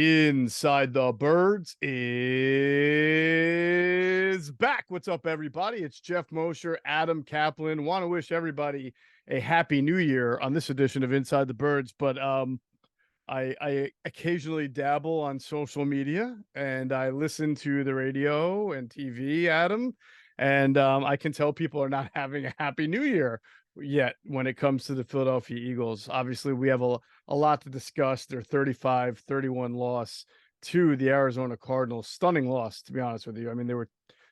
Inside the Birds is back. What's up, everybody? It's Geoff, Mosher, Adam, Caplan. Want to wish everybody a happy new year on this edition of Inside the Birds. But I occasionally dabble on social media and I listen to the radio and TV, Adam, and I can tell people are not having a happy new year yet when it comes to the Philadelphia Eagles. Obviously, we have a lot to discuss. Their 35-31 loss to the Arizona Cardinals. Stunning loss, to be honest with you. I mean, they were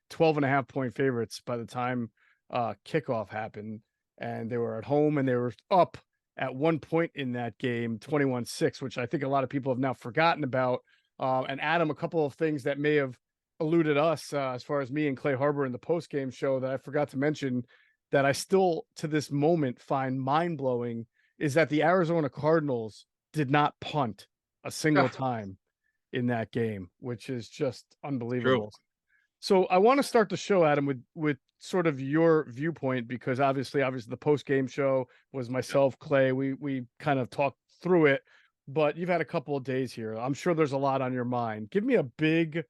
12.5-point favorites by the time kickoff happened, and they were at home and they were up at one point in that game, 21-6, which I think a lot of people have now forgotten about. And Adam, a couple of things that may have eluded us as far as me and Clay Harbor in the post-game show that I forgot to mention that I still to this moment find mind-blowing is that the Arizona Cardinals did not punt a single time in that game, which is just unbelievable. True. So I want to start the show, Adam, with sort of your viewpoint, because obviously the post-game show was myself, Clay. We kind of talked through it, but you've had a couple of days here. I'm sure there's a lot on your mind. Give me a big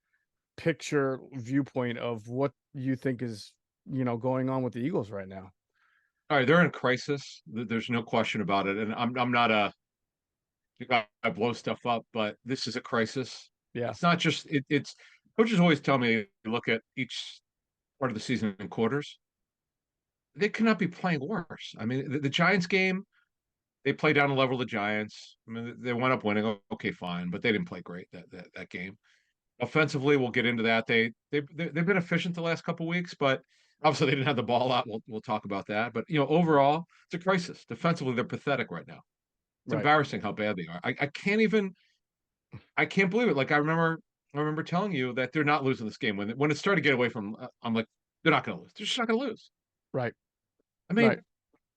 picture viewpoint of what you think is, going on with the Eagles right now. All right, they're in crisis. There's no question about it. And I'm not I blow stuff up, but this is a crisis. Yeah. It's not just it's coaches always tell me look at each part of the season in quarters. They cannot be playing worse. I mean, the Giants game, they played down the level of the Giants. I mean, they wound up winning. Okay, fine, but they didn't play great that game. Offensively, we'll get into that. They've been efficient the last couple of weeks, but obviously they didn't have the ball out. We'll talk about that. But overall, it's a crisis. Defensively, they're pathetic right now. It's embarrassing how bad they are. I can't believe it. Like I remember telling you that they're not losing this game when it started to get away from. I'm like, they're not going to lose. They're just not going to lose. Right. I mean,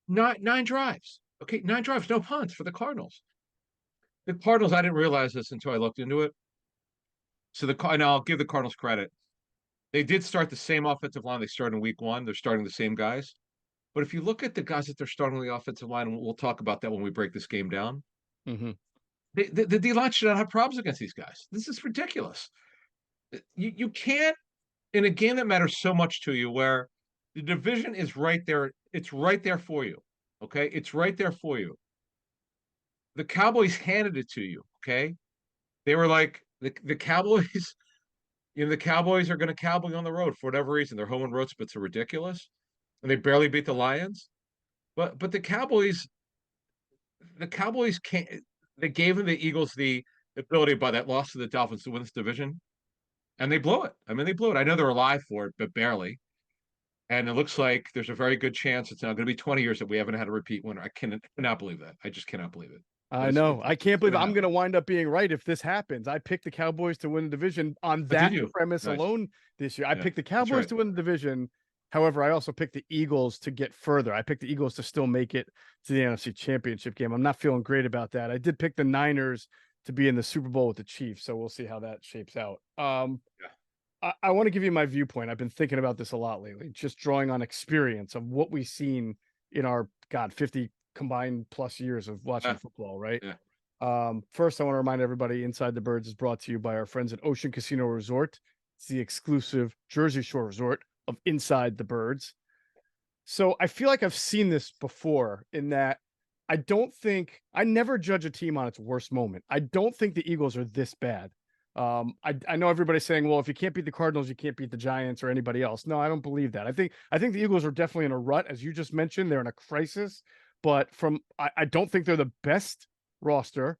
nine drives. Okay, 9 drives, no punts for the Cardinals. The Cardinals, I didn't realize this until I looked into it. So and I'll give the Cardinals credit. They did start the same offensive line they started in week 1. They're starting the same guys. But if you look at the guys that they're starting on the offensive line, and we'll talk about that when we break this game down, the D-line should not have problems against these guys. This is ridiculous. You can't, in a game that matters so much to you, where the division is right there. It's right there for you. Okay? It's right there for you. The Cowboys handed it to you. Okay? They were like, the Cowboys... the Cowboys are going to cowboy on the road for whatever reason. Their home and road splits are ridiculous, and they barely beat the Lions. But the Cowboys can't. They gave the Eagles the ability by that loss to the Dolphins to win this division, and they blew it. I mean, they blew it. I know they're alive for it, but barely. And it looks like there's a very good chance it's now going to be 20 years that we haven't had a repeat winner. I cannot believe that. I just cannot believe it. I know. I can't believe I'm going to wind up being right if this happens. I picked the Cowboys to win the division on that premise alone this year. I picked the Cowboys to win the division. However, I also picked the Eagles to get further. I picked the Eagles to still make it to the NFC Championship game. I'm not feeling great about that. I did pick the Niners to be in the Super Bowl with the Chiefs, so we'll see how that shapes out. I want to give you my viewpoint. I've been thinking about this a lot lately, just drawing on experience of what we've seen in our 50 combined plus years of watching football, right? First, I want to remind everybody Inside the Birds is brought to you by our friends at Ocean Casino Resort. It's the exclusive Jersey Shore resort of Inside the Birds. So I feel like I've seen this before in that I never judge a team on its worst moment. I don't think the Eagles are this bad. I know everybody's saying, well, if you can't beat the Cardinals, you can't beat the Giants or anybody else. No, I don't believe that. I think the Eagles are definitely in a rut, as you just mentioned. They're in a crisis. But I don't think they're the best roster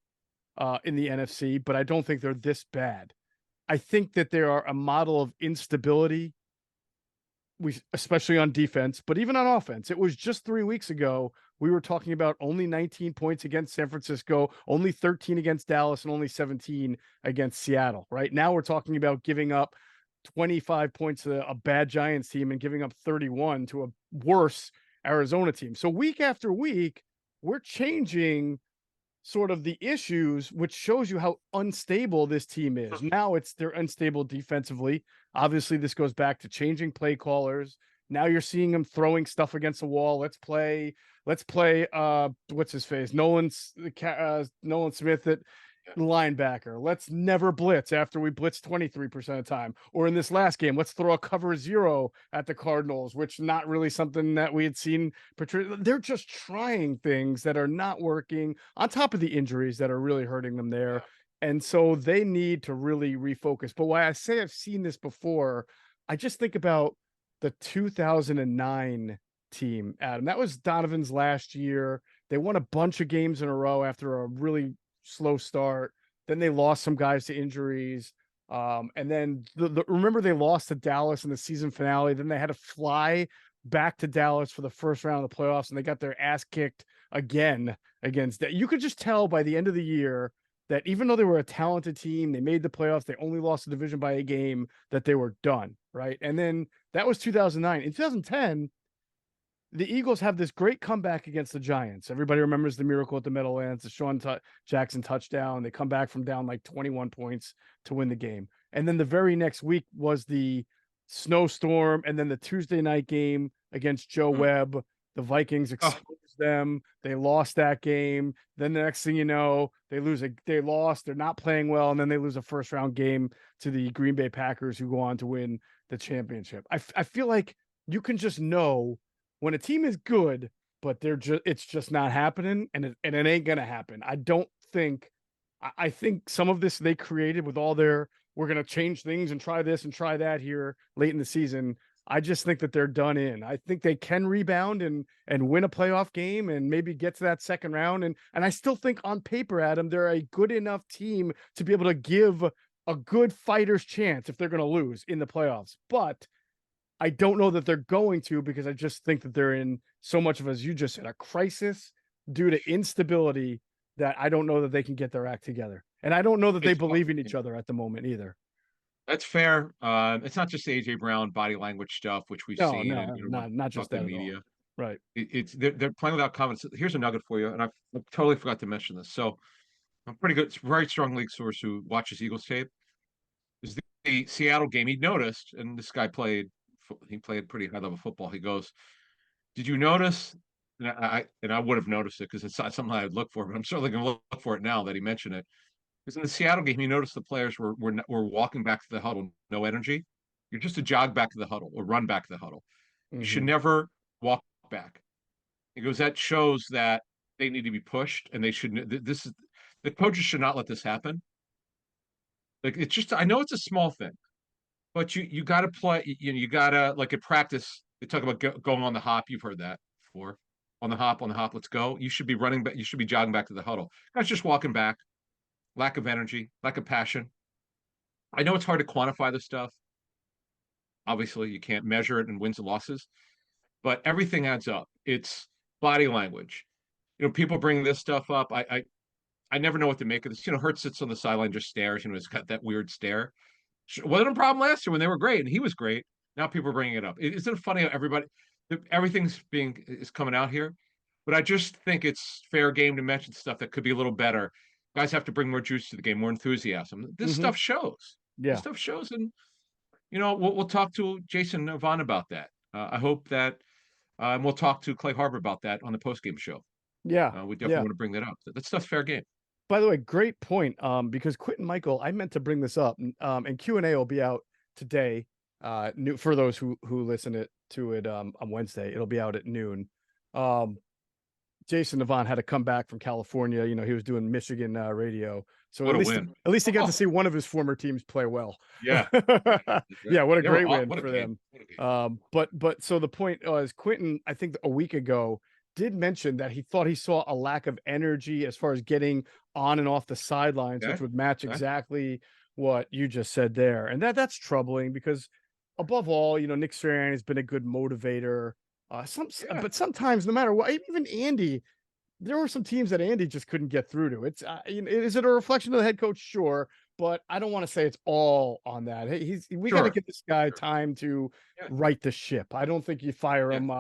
in the NFC, but I don't think they're this bad. I think that they are a model of instability, especially on defense, but even on offense. It was just 3 weeks ago we were talking about only 19 points against San Francisco, only 13 against Dallas, and only 17 against Seattle. Right now we're talking about giving up 25 points to a bad Giants team and giving up 31 to a worse Arizona team. So week after week, we're changing sort of the issues, which shows you how unstable this team is. Now they're unstable defensively. Obviously, this goes back to changing play callers. Now you're seeing them throwing stuff against the wall. Let's play what's his face? Nolan Smith linebacker. Let's never blitz after we blitz 23% of the time. Or in this last game, let's throw a cover 0 at the Cardinals, which not really something that we had seen. They're just trying things that are not working on top of the injuries that are really hurting them there. And so they need to really refocus. But why I say I've seen this before, I just think about the 2009 team, Adam. That was Donovan's last year. They won a bunch of games in a row after a really slow start. Then they lost some guys to injuries. And then remember they lost to Dallas in the season finale. Then they had to fly back to Dallas for the first round of the playoffs, and they got their ass kicked again against that. You could just tell by the end of the year that even though they were a talented team, they made the playoffs, they only lost the division by a game, that they were done, right? And then that was 2009. In 2010, the Eagles have this great comeback against the Giants. Everybody remembers the miracle at the Meadowlands, the Sean Jackson touchdown. They come back from down like 21 points to win the game. And then the very next week was the snowstorm, and then the Tuesday night game against Joe Webb. The Vikings exposed them. They lost that game. Then the next thing you know, they lost. They're not playing well, and then they lose a first round game to the Green Bay Packers, who go on to win the championship. I feel like you can just know when a team is good, but it's just not happening, and it ain't gonna happen. I think some of this they created with all their, we're gonna change things and try this and try that here late in the season. I just think that they're done in. I think they can rebound and win a playoff game and maybe get to that second round. And I still think on paper, Adam, they're a good enough team to be able to give a good fighter's chance if they're going to lose in the playoffs. But I don't know that they're going to, because I just think that they're in so much of, as you just said, a crisis due to instability, that I don't know that they can get their act together. And I don't know that they believe in each other at the moment either. That's fair. It's not just the AJ Brown body language stuff, which we've seen not just that the media. Right. It's they're playing without confidence. Here's a nugget for you, and I totally forgot to mention this. So I'm pretty good, very strong league source who watches Eagles tape. Is the Seattle game he noticed, and this guy played pretty high level football. He goes, "Did you notice?" And I would have noticed it because it's not something I'd look for, but I'm certainly going to look for it now that he mentioned it. Because in the Seattle game, you noticed the players were walking back to the huddle, no energy. You're just to jog back to the huddle or run back to the huddle. You should never walk back. He goes, that shows that they need to be pushed, and they should. This is the coaches should not let this happen. Like, it's just, I know it's a small thing, but you got to play. You got to, like, at practice. They talk about going on the hop. You've heard that before. On the hop, let's go. You should be running back. You should be jogging back to the huddle. Not just walking back. Lack of energy, lack of passion. I know it's hard to quantify this stuff. Obviously, you can't measure it in wins and losses, but everything adds up. It's body language. People bring this stuff up. I never know what to make of this. Hurts sits on the sideline, just stares. It's got that weird stare. Wasn't a problem last year when they were great, and he was great. Now people are bringing it up. Isn't it funny how everything's is coming out here? But I just think it's fair game to mention stuff that could be a little better. Guys have to bring more juice to the game, more enthusiasm. This stuff shows. Yeah. This stuff shows, and we'll talk to Jason Vaughn about that. I hope that, and we'll talk to Clay Harbor about that on the postgame show. Yeah, we definitely want to bring that up. That stuff's fair game. By the way, great point. Because Quentin Michael, I meant to bring this up, and Q&A will be out today. For those who listen to it on Wednesday, it'll be out at noon. Jason Navon had to come back from California. He was doing Michigan radio. So at least he got to see one of his former teams play well. Yeah. Yeah. What a great win for them. But so the point was, Quentin, I think a week ago, did mention that he thought he saw a lack of energy as far as getting on and off the sidelines, which would match exactly what you just said there. And that's troubling, because above all, Nick Sirianni has been a good motivator. But sometimes, no matter what, even Andy, there were some teams that Andy just couldn't get through to. It's is it a reflection of the head coach? Sure, but I don't want to say it's all on that. We got to give this guy time to right the ship. I don't think you fire him,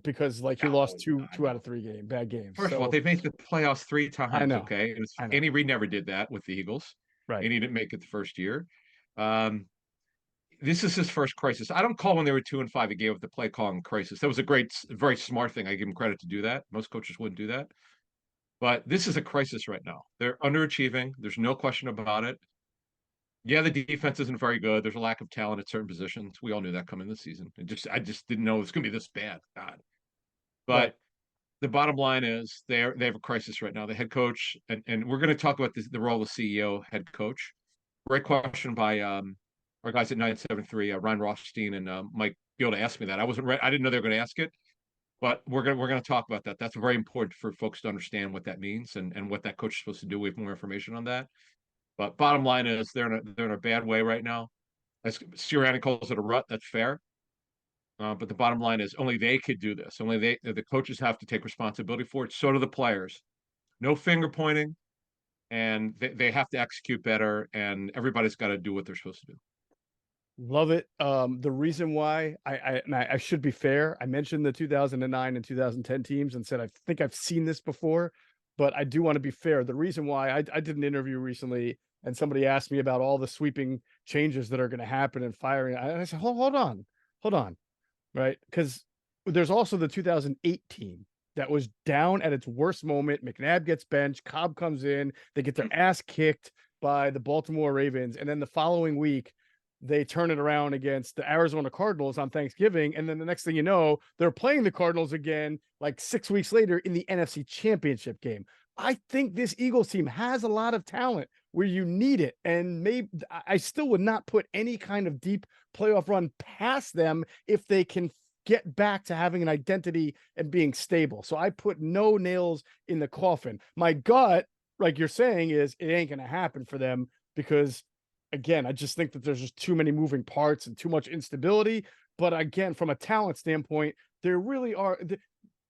because he lost two out of 3 bad games. First of all, they've made the playoffs 3 times. I know. Okay, Andy Reid never did that with the Eagles. Right, and he didn't make it the first year. This is his first crisis. I don't call when they were 2-5. He gave up the play calling crisis. That was a very smart thing. I give him credit to do that. Most coaches wouldn't do that. But this is a crisis right now. They're underachieving. There's no question about it. Yeah, the defense isn't very good. There's a lack of talent at certain positions. We all knew that coming this season. I just didn't know it was going to be this bad. God. But Right. the bottom line is they have a crisis right now. The head coach, and we're going to talk about the role of CEO, head coach. Great question by our guys at 973, Ryan Rothstein and Mike Gill, to ask me that. I wasn't ready. I didn't know they were going to ask it, but we're gonna talk about that. That's very important for folks to understand what that means and what that coach is supposed to do. We have more information on that. But bottom line is they're in a bad way right now. As Sirianni calls it a rut, that's fair. But the bottom line is only they could do this. Only the coaches have to take responsibility for it. So do the players. No finger pointing, and they have to execute better. And everybody's got to do what they're supposed to do. Love it. The reason why I should be fair, I mentioned the 2009 and 2010 teams and said I think I've seen this before, but I do want to be fair. The reason why I did an interview recently and somebody asked me about all the sweeping changes that are going to happen and firing. I said, hold on, right? Because there's also the 2008 team that was down at its worst moment. McNabb gets benched, Cobb comes in, they get their ass kicked by the Baltimore Ravens, and then the following week they turn it around against the Arizona Cardinals on Thanksgiving. And then the next thing you know, they're playing the Cardinals again, like 6 weeks later in the NFC Championship game. I think this Eagles team has a lot of talent where you need it. And maybe I still would not put any kind of deep playoff run past them if they can get back to having an identity and being stable. So I put no nails in the coffin. My gut, like you're saying, is it ain't going to happen for them because, again, I just think that there's just too many moving parts and too much instability. But again, from a talent standpoint, there really are,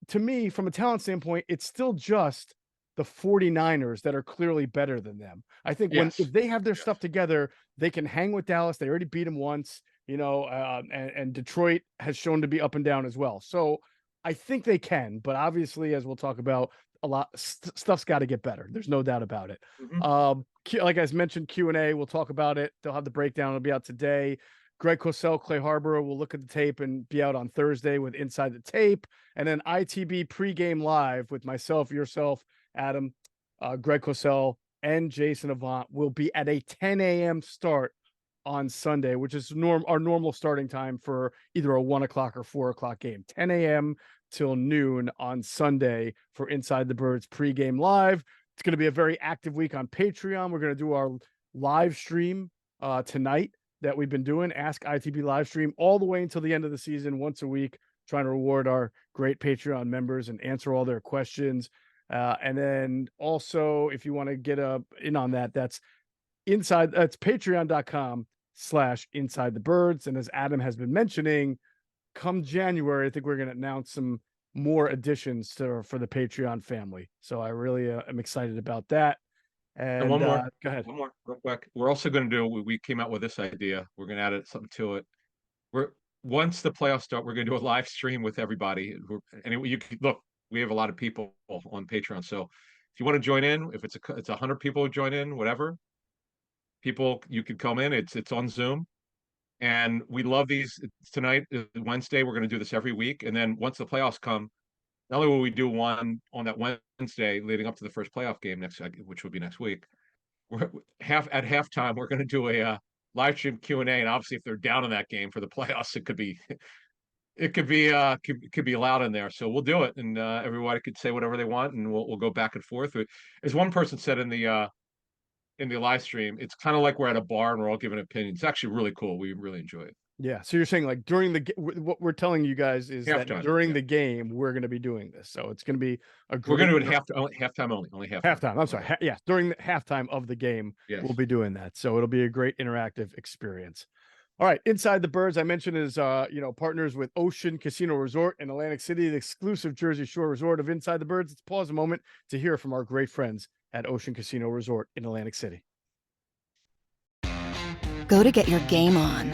to me, from a talent standpoint, it's still just the 49ers that are clearly better than them. I think if they have their stuff together, they can hang with Dallas. They already beat them once, and Detroit has shown to be up and down as well. So I think they can, but obviously, as we'll talk about, a lot stuff's got to get better. There's no doubt about it. Like I mentioned, Q&A, we'll talk about it. They'll have the breakdown. It'll be out today. Greg Cosell, Clay Harborough will look at the tape and be out on Thursday with Inside the Tape. And then ITB pregame live with myself, yourself, Adam, Greg Cosell, and Jason Avant will be at a 10 a.m. start on Sunday, which is our normal starting time for either a 1 o'clock or 4 o'clock game. 10 a.m. till noon on Sunday for Inside the Birds pregame live. It's going to be a very active week on Patreon. We're going to do our live stream tonight that we've been doing, Ask ITB live stream, all the way until the end of the season, once a week, trying to reward our great Patreon members and answer all their questions. And then also, if you want to get in on that, that's patreon.com/Inside the Birds. And as Adam has been mentioning, come January, I think we're going to announce some more additions for the Patreon family. So I really am excited about that. And one more, go ahead. One more real quick. We're also going to do, we came out with this idea. We're going to add something to it. Once the playoffs start, we're going to do a live stream with everybody. And you can look, we have a lot of people on Patreon. So if you want to join in, if it's 100 people who join in, whatever, you could come in. It's on Zoom. And we love these. Tonight is Wednesday. We're going to do this every week. And then once the playoffs come, not only will we do one on that Wednesday leading up to the first playoff game which would be next week, at halftime, we're going to do a live stream Q&A. And obviously, if they're down in that game for the playoffs, it could be loud in there. So we'll do it, and everybody could say whatever they want, and we'll go back and forth. As one person said in the live stream, it's kind of like we're at a bar and we're all giving opinions. It's actually really cool. We really enjoy it. Yeah. So you're saying like during what we're telling you guys is that during the game, we're going to be doing this. So it's going to be we're going to do it halftime only halftime. I'm sorry. Yes. During the halftime of the game, we'll be doing that. So it'll be a great interactive experience. All right. Inside the Birds, I mentioned, is, partners with Ocean Casino Resort in Atlantic City, the exclusive Jersey Shore resort of Inside the Birds. Let's pause a moment to hear from our great friends at Ocean Casino Resort in Atlantic City. Go to get your game on.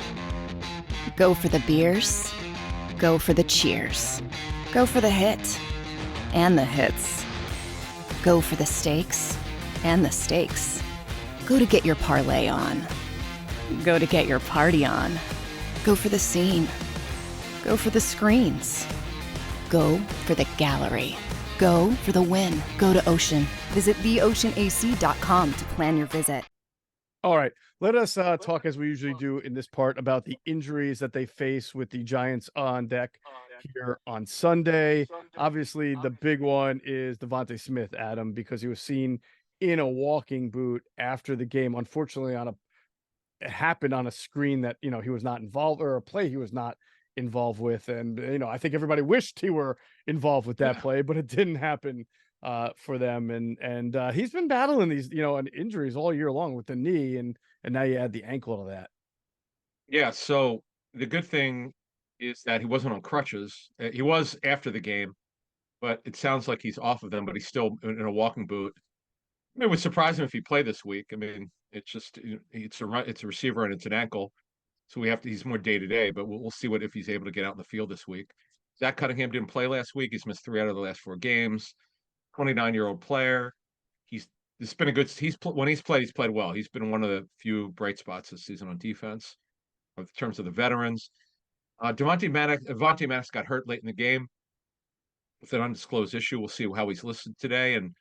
Go for the beers. Go for the cheers. Go for the hit and the hits. Go for the stakes and the stakes. Go to get your parlay on. Go to get your party on. Go for the scene. Go for the screens. Go for the gallery. Go for the win. Go to Ocean. Visit theoceanac.com to plan your visit. All right, let us talk as we usually do in this part about the injuries that they face with the Giants on deck here on Sunday. Obviously, the big one is Devontae Smith, Adam, because he was seen in a walking boot after the game. Unfortunately, it happened on a screen that, he was not involved, or a play he was not involved with. And, I think everybody wished he were involved with that play, but it didn't happen for them. And he's been battling these, injuries all year long with the knee, and now you add the ankle to that. Yeah. So the good thing is that he wasn't on crutches. He was after the game, but it sounds like he's off of them, but he's still in a walking boot. I mean, it would surprise him if he played this week. I mean, it's just, it's a receiver and it's an ankle. So he's more day to day, but we'll see if he's able to get out in the field this week. Zach Cunningham didn't play last week. He's missed 3 out of the last 4 games. 29-year-old player. When he's played well. He's been one of the few bright spots this season on defense in terms of the veterans. Devontae Maddox got hurt late in the game with an undisclosed issue. We'll see how he's listed today. And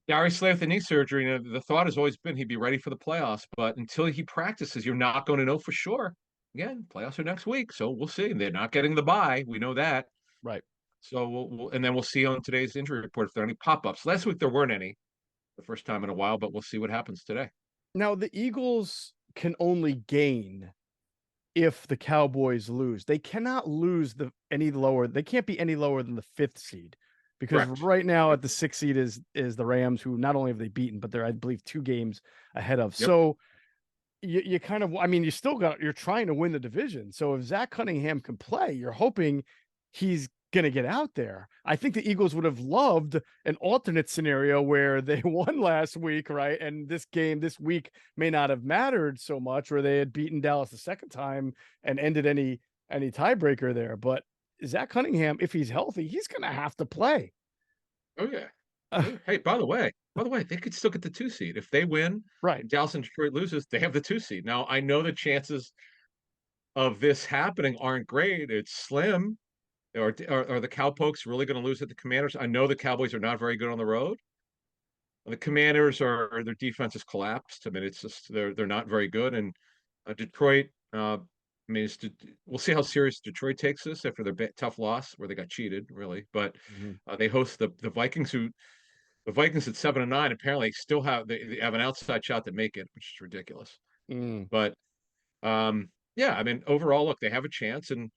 Darius Slay with the knee surgery, the thought has always been he'd be ready for the playoffs, but until he practices, you're not going to know for sure. Again, playoffs are next week, so we'll see. They're not getting the bye. We know that. Right. So and then we'll see on today's injury report if there are any pop-ups. Last week there weren't any, the first time in a while, but we'll see what happens today. Now, the Eagles can only gain if the Cowboys lose. They cannot lose any lower. They can't be any lower than the 5th seed, because Correct. Right now at the 6th seed is the Rams, who not only have they beaten, but they're, I believe, 2 games ahead of. Yep. So you kind of, you're trying to win the division. So if Zach Cunningham can play, you're hoping he's going to get out there. I think the Eagles would have loved an alternate scenario where they won last week, right? And this week may not have mattered so much, where they had beaten Dallas the second time and ended any tiebreaker there. But Zach Cunningham, if he's healthy, he's going to have to play. Oh yeah. Hey, by the way, they could still get the 2 seed if they win. Right. Dallas and Detroit loses, they have the 2 seed. Now I know the chances of this happening aren't great. It's slim. Are the Cowpokes really going to lose at the Commanders? I know the Cowboys are not very good on the road. The Commanders their defense has collapsed. I mean, it's just they're not very good. And Detroit, we'll see how serious Detroit takes this after their tough loss where they got cheated, really. But they host the Vikings, the Vikings at 7-9 apparently still have an outside shot to make it, which is ridiculous. But yeah, I mean, overall, look, they have a chance, and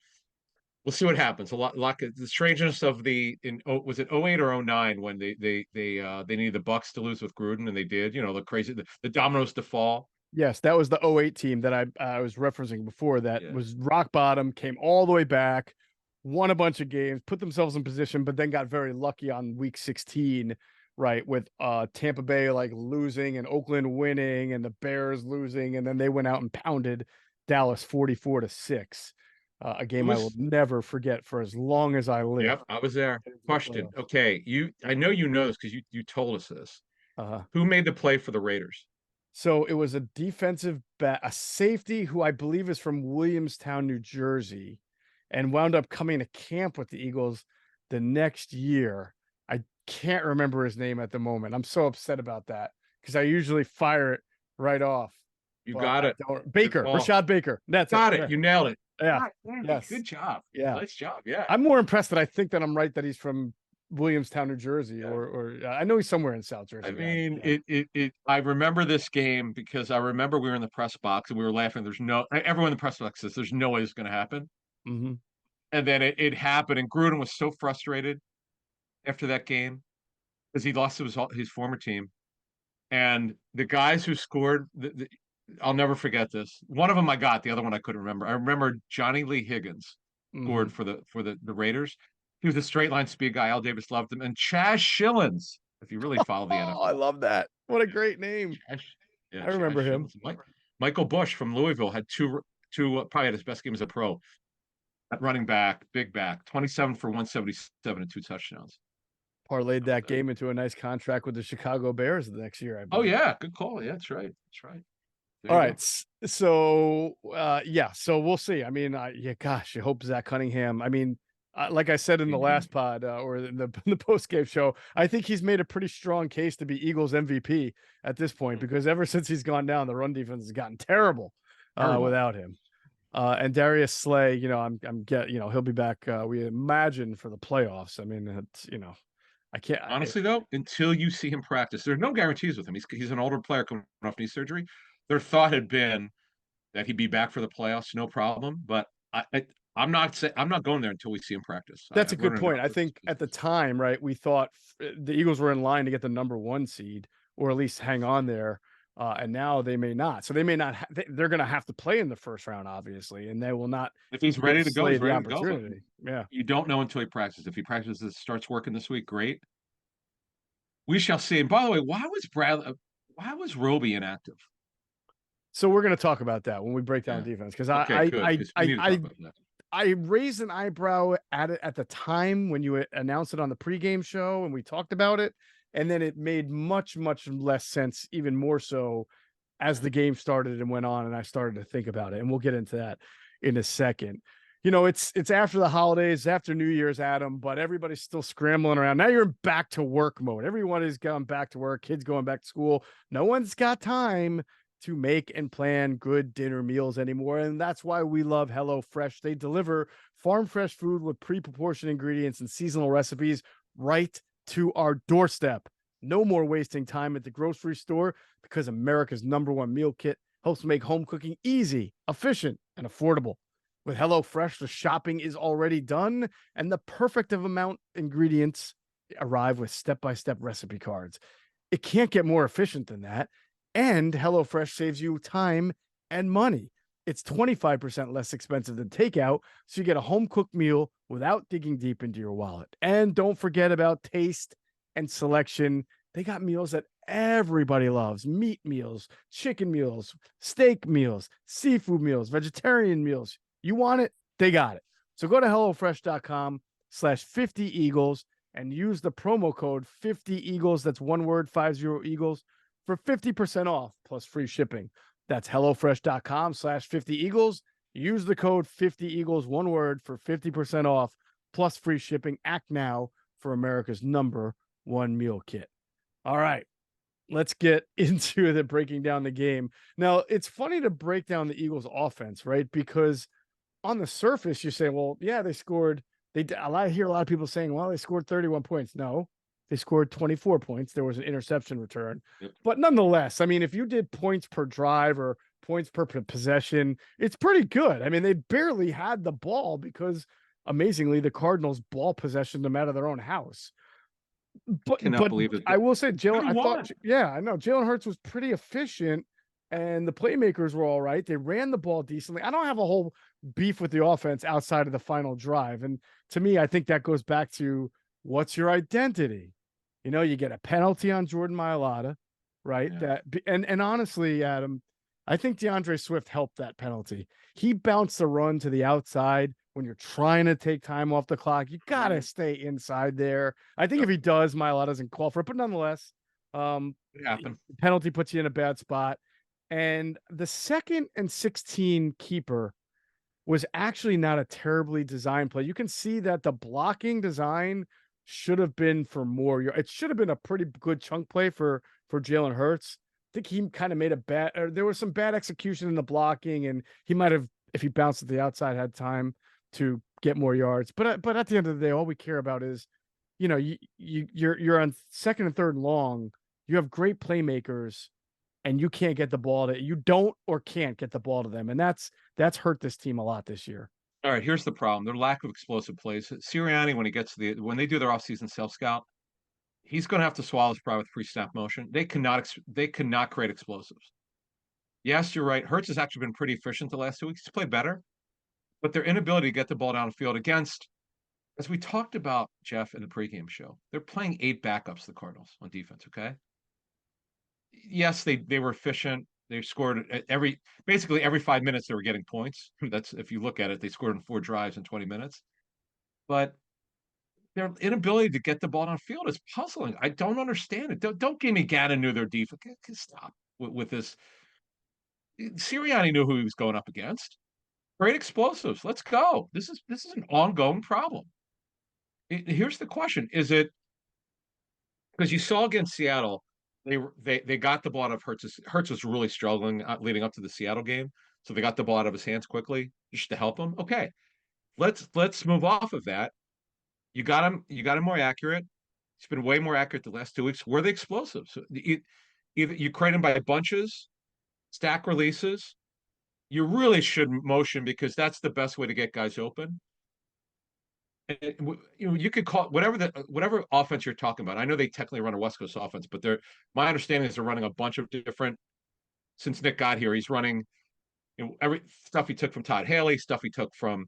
we'll see what happens. A lot the strangeness of was it 08 or 09 when they needed the Bucks to lose with Gruden, and they did. The crazy the dominoes to fall. Yes, that was the 08 team that I was referencing before. That was rock bottom, came all the way back, won a bunch of games, put themselves in position, but then got very lucky on week 16, right, with Tampa Bay losing and Oakland winning and the Bears losing, and then they went out and pounded Dallas 44-6. A game I will never forget for as long as I live. Yep, I was there. Question. Okay, I know you know this because you told us this. Who made the play for the Raiders? So it was a defensive a safety who I believe is from Williamstown, New Jersey, and wound up coming to camp with the Eagles the next year. I can't remember his name at the moment. I'm so upset about that because I usually fire it right off. You got it. Baker, Rashad Baker. That's got it. You nailed it. Yeah. Yes. Good job. Yeah. Nice job. Yeah. I'm more impressed that I think that I'm right that he's from Williamstown, New Jersey, or I know he's somewhere in South Jersey. I mean, I remember this game because I remember we were in the press box and we were laughing. Everyone in the press box says there's no way it's going to happen. Mm-hmm. And then it happened, and Gruden was so frustrated after that game because he lost to his former team, and the guys who scored I'll never forget this. One of them I got, the other one I couldn't remember. I remember Johnny Lee Higgins scored for the Raiders. He was a straight line speed guy. Al Davis loved him. And Chaz Schillens, if you really follow the NFL. Oh, I love that. What a great name. I remember him. Michael Bush from Louisville had two probably had his best game as a pro. At running back, big back, 27 for 177 and 2 touchdowns. Parlayed that game into a nice contract with the Chicago Bears the next year, I believe. Oh, yeah. Good call. Yeah, that's right. That's right. All right. So, so we'll see. I mean, gosh, you hope Zach Cunningham. I mean, like I said in the last pod or in the post game show, I think he's made a pretty strong case to be Eagles MVP at this point because ever since he's gone down, the run defense has gotten terrible. Without him. And Darius Slay, he'll be back. We imagine for the playoffs. I mean, it's, I can't honestly though, until you see him practice, there's no guarantees with him. He's an older player coming off knee surgery. Their thought had been that he'd be back for the playoffs, no problem. But I'm not going there until we see him practice. That's a good point. I think at the time, right, we thought the Eagles were in line to get the number 1 seed or at least hang on there. And now they may not. So they may not. They're going to have to play in the first round, obviously, and they will not. If he's ready to go, he's ready to go. Yeah, you don't know until he practices. If he practices, starts working this week, great. We shall see. And by the way, why was Roby inactive? So we're going to talk about that when we break down defense because I raised an eyebrow at it at the time when you announced it on the pregame show and we talked about it. And then it made much, much less sense, even more so as the game started and went on and I started to think about it. And we'll get into that in a second. It's after the holidays, after New Year's, Adam, but everybody's still scrambling around. Now you're in back to work mode. Everyone is going back to work, kids going back to school. No one's got time to make and plan good dinner meals anymore. And that's why we love HelloFresh. They deliver farm fresh food with pre-proportioned ingredients and seasonal recipes right to our doorstep. No more wasting time at the grocery store because America's #1 meal kit helps make home cooking easy, efficient, and affordable. With HelloFresh, the shopping is already done and the perfect amount ingredients arrive with step-by-step recipe cards. It can't get more efficient than that. And HelloFresh saves you time and money. It's 25% less expensive than takeout, so you get a home-cooked meal without digging deep into your wallet. And don't forget about taste and selection. They got meals that everybody loves. Meat meals, chicken meals, steak meals, seafood meals, vegetarian meals. You want it, they got it. So go to HelloFresh.com/50Eagles and use the promo code 50Eagles. That's one word, 50 Eagles for 50% off plus free shipping. That's HelloFresh.com/50Eagles. Use the code 50Eagles, one word, for 50% off plus free shipping. Act now for America's #1 meal kit. All right, let's get into the breaking down the game. Now, it's funny to break down the Eagles offense, right? Because on the surface, you say, well, yeah, they scored. I hear a lot of people saying, well, they scored 31 points. No, they scored 24 points. There was an interception return. Yep. But nonetheless, I mean, if you did points per drive or points per possession, it's pretty good. I mean, they barely had the ball because, amazingly, the Cardinals ball possessioned them out of their own house. But believe it. I will say, I know Jalen Hurts was pretty efficient and the playmakers were all right. They ran the ball decently. I don't have a whole beef with the offense outside of the final drive. And to me, I think that goes back to what's your identity? You get a penalty on Jordan Mailata, right? Yeah. And honestly, Adam, I think DeAndre Swift helped that penalty. He bounced the run to the outside. When you're trying to take time off the clock, you got to stay inside there. I think if he does, Mailata doesn't call for it, but nonetheless, it happened. Penalty puts you in a bad spot. And the 2nd and 16 keeper was actually not a terribly designed play. You can see that the blocking design should have been for more. It should have been a pretty good chunk play for Jalen Hurts. I think he kind of made there was some bad execution in the blocking, and he might have, if he bounced at the outside, had time to get more yards. But at the end of the day, all we care about is, you're on 2nd and 3rd and long. You have great playmakers, and you can't get the ball to you don't or can't get the ball to them, and that's hurt this team a lot this year. All right, here's the problem: their lack of explosive plays. Sirianni, when they do their offseason self scout, he's going to have to swallow his pride with pre-snap motion. They cannot create explosives. Yes, you're right. Hurts has actually been pretty efficient the last 2 weeks. He's played better, but their inability to get the ball downfield against, as we talked about, Geoff, in the pregame show, they're playing 8 backups, the Cardinals, on defense. Okay. Yes, they were efficient. They scored basically every 5 minutes they were getting points. That's, if you look at it, they scored in 4 drives in 20 minutes. But their inability to get the ball downfield is puzzling. I don't understand it. Don't give me Gannon knew their defense. Stop with this. Sirianni knew who he was going up against. Great explosives. Let's go. This is an ongoing problem. Here's the question: is it because you saw against Seattle, they got the ball out of Hurts. Hurts was really struggling leading up to the Seattle game, so they got the ball out of his hands quickly just to help him. Okay, let's move off of that. You got him. You got him more accurate. He's been way more accurate the last 2 weeks. Were they explosive? So either you create them by bunches, stack releases. You really should motion because that's the best way to get guys open. You could call whatever offense you're talking about. I know they technically run a West Coast offense, but my understanding is they're running a bunch of different. Since Nick got here, he's running every stuff he took from Todd Haley, stuff he took from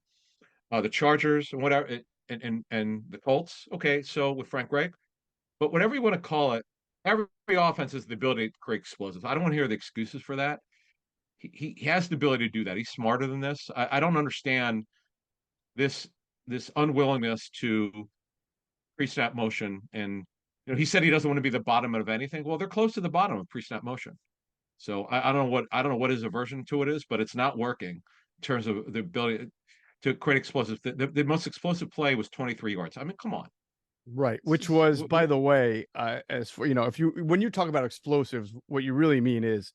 the Chargers and whatever, and the Colts. Okay, so with Frank Reich, but whatever you want to call it, every offense has the ability to create explosives. I don't want to hear the excuses for that. He has the ability to do that. He's smarter than this. I don't understand this unwillingness to pre-snap motion. And he said he doesn't want to be the bottom of anything. Well, they're close to the bottom of pre-snap motion. So I don't know what his aversion to it is, but it's not working in terms of the ability to create explosives. The most explosive play was 23 yards. I mean, come on. Right, which was, by the way, as for if when you talk about explosives, what you really mean is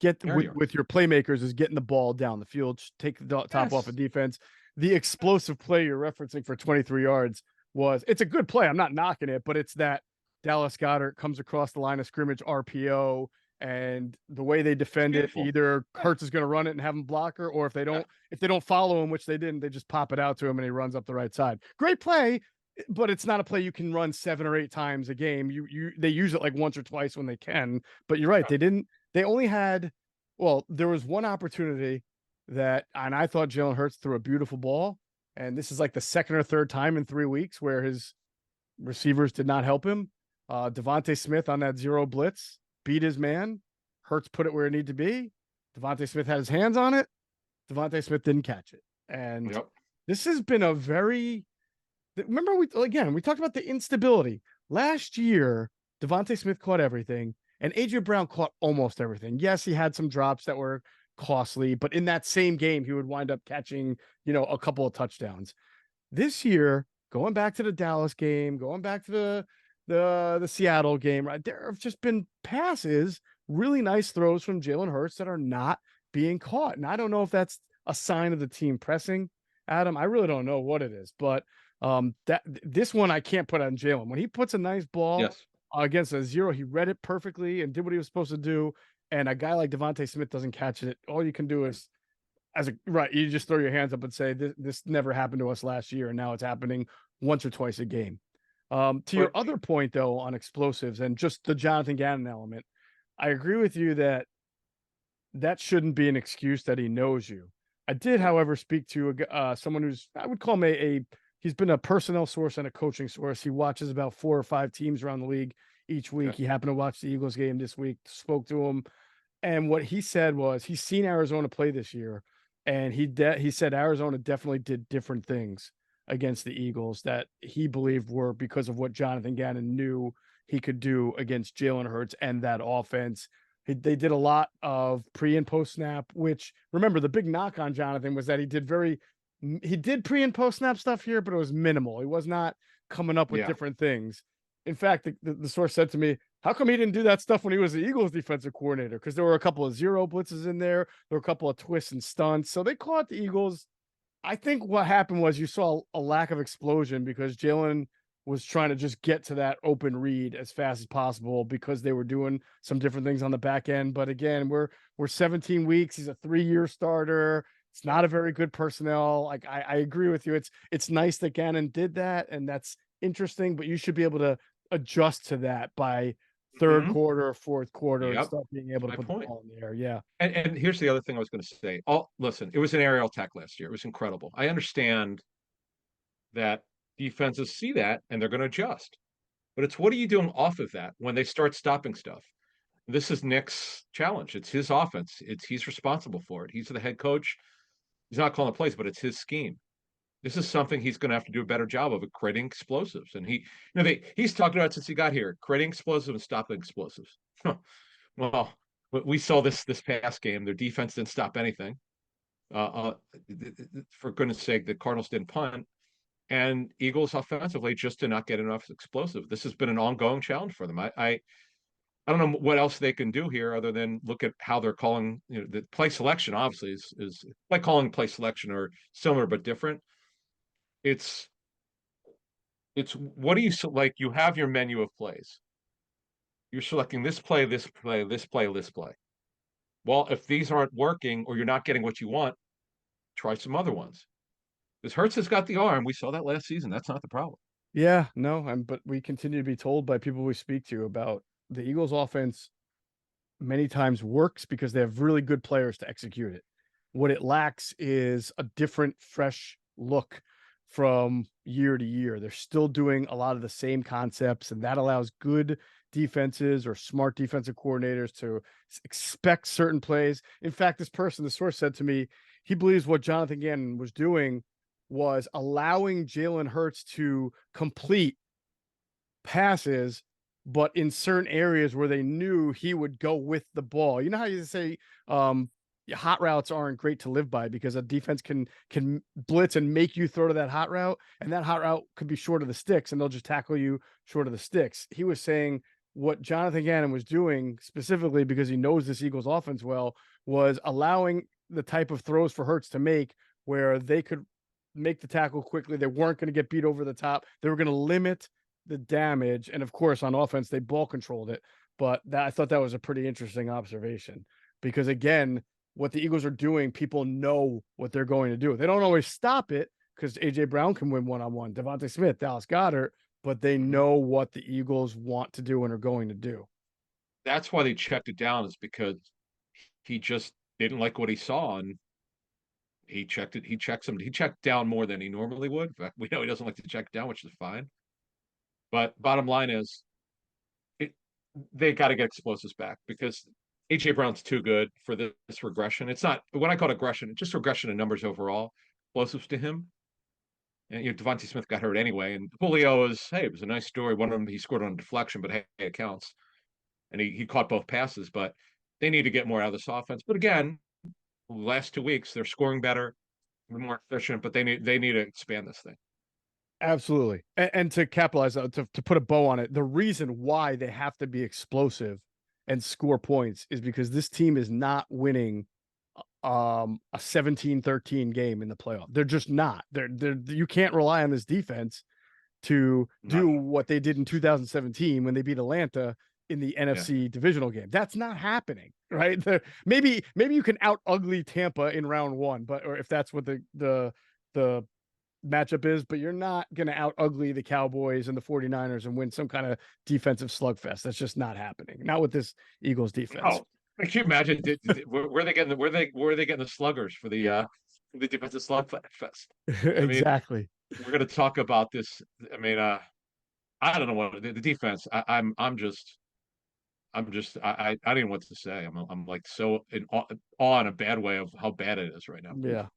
with your playmakers is getting the ball down the field, take the top off of defense. The explosive play you're referencing for 23 yards it's a good play. I'm not knocking it, but it's that Dallas Goedert comes across the line of scrimmage RPO, and the way they defend it, either Hurts is going to run it and have him blocker, or if they don't follow him, which they didn't, they just pop it out to him and he runs up the right side. Great play, but it's not a play you can run 7 or 8 times a game. They use it like once or twice when they can, but you're right. They only had, there was one opportunity and I thought Jalen Hurts threw a beautiful ball. And this is like the second or third time in 3 weeks where his receivers did not help him. Devontae Smith on that zero blitz beat his man. Hurts put it where it needed to be. Devontae Smith had his hands on it. Devontae Smith didn't catch it. And this has been a very, remember we talked about the instability. Last year, Devontae Smith caught everything and A.J. Brown caught almost everything. Yes, he had some drops that were costly, but in that same game, he would wind up catching, a couple of touchdowns. This year, going back to the Dallas game, going back to the Seattle game, right? There have just been passes, really nice throws from Jalen Hurts that are not being caught. And I don't know if that's a sign of the team pressing, Adam. I really don't know what it is, but this one I can't put on Jalen. When he puts a nice ball against a zero, he read it perfectly and did what he was supposed to do. And a guy like Devontae Smith doesn't catch it. All you can do is, you just throw your hands up and say, this never happened to us last year, and now it's happening once or twice a game. To your other point, though, on explosives and just the Jonathan Gannon element, I agree with you that shouldn't be an excuse that he knows you. I did, however, speak to someone who's, I would call him he's been a personnel source and a coaching source. He watches about 4 or 5 teams around the league each week. He happened to watch the Eagles game this week, spoke to him. And what he said was he's seen Arizona play this year. And he said Arizona definitely did different things against the Eagles that he believed were because of what Jonathan Gannon knew he could do against Jalen Hurts and that offense. They did a lot of pre and post snap, which, remember, the big knock on Jonathan was that he did pre and post snap stuff here, but it was minimal. He was not coming up with different things. In fact, the source said to me, how come he didn't do that stuff when he was the Eagles defensive coordinator? Because there were a couple of zero blitzes in there. There were a couple of twists and stunts. So they caught the Eagles. I think what happened was you saw a lack of explosion because Jalen was trying to just get to that open read as fast as possible because they were doing some different things on the back end. But again, we're 17 weeks. He's a 3-year starter. It's not a very good personnel. Like I agree with you. It's nice that Gannon did that, and that's interesting, but you should be able to adjust to that by third quarter or fourth quarter and start being able to put the ball in the air. Yeah. And here's the other thing I was going to say. Listen, it was an aerial attack last year. It was incredible. I understand that defenses see that and they're going to adjust. But it's what are you doing off of that when they start stopping stuff? This is Nick's challenge. It's his offense. He's responsible for it. He's the head coach. He's not calling the plays, but it's his scheme. This is something he's going to have to do a better job of creating explosives. And he's talked about it since he got here, creating explosives and stopping explosives. Well, we saw this past game. Their defense didn't stop anything. For goodness sake, the Cardinals didn't punt. And Eagles offensively just did not get enough explosive. This has been an ongoing challenge for them. I don't know what else they can do here other than look at how they're calling. The play selection obviously is like calling play selection or similar but different. It's what do you like? You have your menu of plays. You're selecting this play, this play, this play, this play. Well, if these aren't working or you're not getting what you want, try some other ones. Because Hurts has got the arm. We saw that last season. That's not the problem. Yeah, no, but we continue to be told by people we speak to about the Eagles offense many times works because they have really good players to execute it. What it lacks is a different, fresh look from year to year. They're still doing a lot of the same concepts, and that allows good defenses or smart defensive coordinators to expect certain plays. In fact, the source said to me, he believes what Jonathan Gannon was doing was allowing Jalen Hurts to complete passes, but in certain areas where they knew he would go with the ball. You know how you say hot routes aren't great to live by because a defense can blitz and make you throw to that hot route, and that hot route could be short of the sticks, and they'll just tackle you short of the sticks. He was saying what Jonathan Gannon was doing specifically because he knows this Eagles offense well was allowing the type of throws for Hurts to make where they could make the tackle quickly. They weren't going to get beat over the top. They were going to limit the damage. And of course, on offense, they ball controlled it. But I thought that was a pretty interesting observation because, again, what the Eagles are doing, people know what they're going to do. They don't always stop it because A.J. Brown can win one-on-one, Devontae Smith, Dallas Goedert, but they know what the Eagles want to do and are going to do. That's why they checked it down, is because he just didn't like what he saw, and he checked down more than he normally would. In fact, we know he doesn't like to check down, which is fine. But bottom line is, they got to get explosives back because A.J. Brown's too good for this regression. It's not what I call aggression, just regression in numbers overall, explosives to him. And Devontae Smith got hurt anyway, and Julio it was a nice story. One of them, he scored on a deflection, but hey, it counts. And he caught both passes, but they need to get more out of this offense. But again, the last 2 weeks, they're scoring better, more efficient, but they need to expand this thing. Absolutely. And to capitalize, to put a bow on it, the reason why they have to be explosive and score points is because this team is not winning a 17-13 game in the playoff. They're just not. You can't rely on this defense to do what they did in 2017 when they beat Atlanta in the NFC divisional game. That's not happening, right? Maybe you can out ugly Tampa in round one, or if that's what the matchup is, but you're not going to out ugly the Cowboys and the 49ers and win some kind of defensive slugfest. That's just not happening. Not with this Eagles defense. Oh, can you imagine where they getting the sluggers for the defensive slugfest? Exactly. We're going to talk about this. I mean, I don't know what the defense. I don't even know what to say. I'm like so in awe in a bad way of how bad it is right now.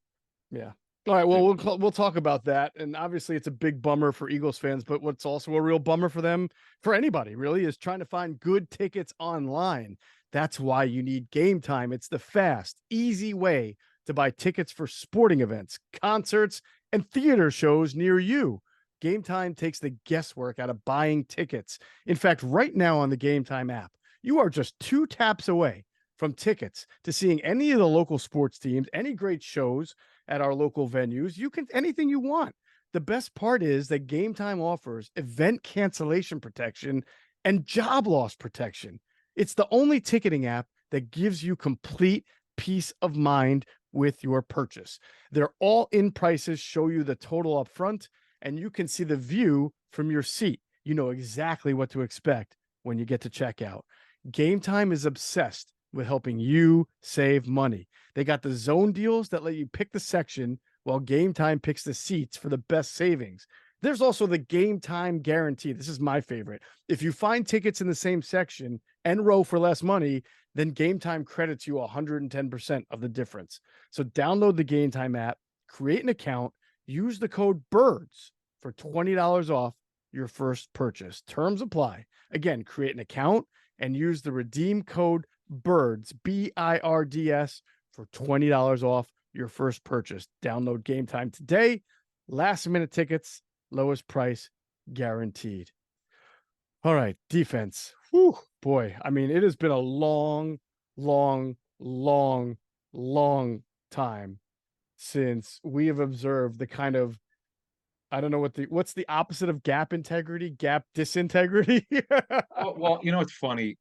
Yeah. All right. Well, we'll talk about that. And obviously it's a big bummer for Eagles fans, but what's also a real bummer for them, for anybody really, is trying to find good tickets online. That's why you need Game Time. It's the fast, easy way to buy tickets for sporting events, concerts, and theater shows near you. Game Time takes the guesswork out of buying tickets. In fact, right now on the Game Time app, you are just 2 taps away from tickets to seeing any of the local sports teams, any great shows at our local venues. You can anything you want. The best part is that Game Time offers event cancellation protection and job loss protection. It's the only ticketing app that gives you complete peace of mind with your purchase. Their all-in prices show you the total up front, and you can see the view from your seat. You know exactly what to expect when you get to checkout. Game Time is obsessed with helping you save money. They got the zone deals that let you pick the section while Game Time picks the seats for the best savings. There's also the Game Time guarantee. This is my favorite. If you find tickets in the same section and row for less money, then Game Time credits you 110% of the difference. So download the Game Time app, create an account, use the code BIRDS for $20 off your first purchase. Terms apply. Again, create an account and use the redeem code BIRDS, BIRDS, for $20 off your first purchase. Download Game Time today Last minute tickets, lowest price guaranteed. All right, defense. Whew, boy. I mean, it has been a long, long, long, long time since we have observed the kind of, I don't know what's the opposite of gap integrity, gap disintegrity. Well, it's funny.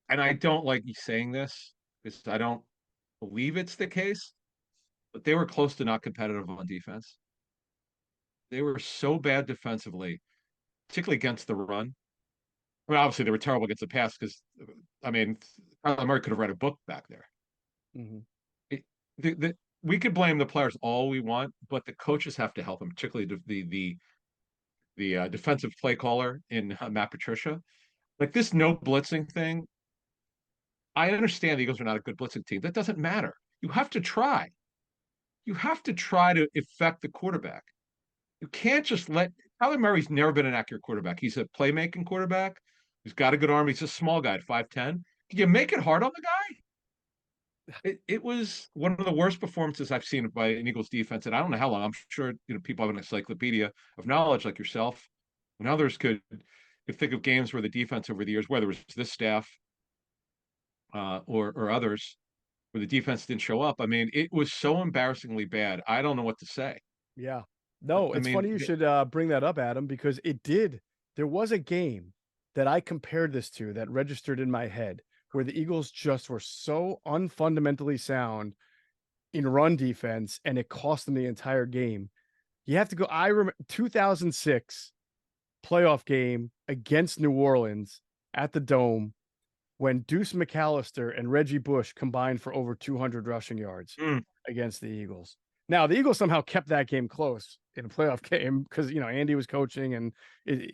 And I don't like you saying this because I don't believe it's the case, but they were close to not competitive on defense. They were so bad defensively, particularly against the run. I mean, obviously they were terrible against the pass because, I mean, Kyler Murray could have read a book back there. Mhm. We could blame the players all we want, but the coaches have to help them, particularly the defensive play caller in Matt Patricia. Like this no blitzing thing. I understand the Eagles are not a good blitzing team. That doesn't matter. You have to try. You have to try to affect the quarterback. You can't just let Kyler Murray's never been an accurate quarterback. He's a playmaking quarterback. He's got a good arm. He's a small guy at 5'10". Can you make it hard on the guy? It was one of the worst performances I've seen by an Eagles defense, and I don't know how long. I'm sure people have an encyclopedia of knowledge like yourself, and others could think of games where the defense over the years, whether it was this staff or others, where the defense didn't show up. I mean, it was so embarrassingly bad. I don't know what to say. Yeah. No, I it's mean, funny you should bring that up, Adam, because it did. There was a game that I compared this to that registered in my head where the Eagles just were so unfundamentally sound in run defense and it cost them the entire game. You have to go. I remember 2006 playoff game against New Orleans at the Dome when Deuce McAllister and Reggie Bush combined for over 200 rushing yards against the Eagles. Now, the Eagles somehow kept that game close in a playoff game because, Andy was coaching and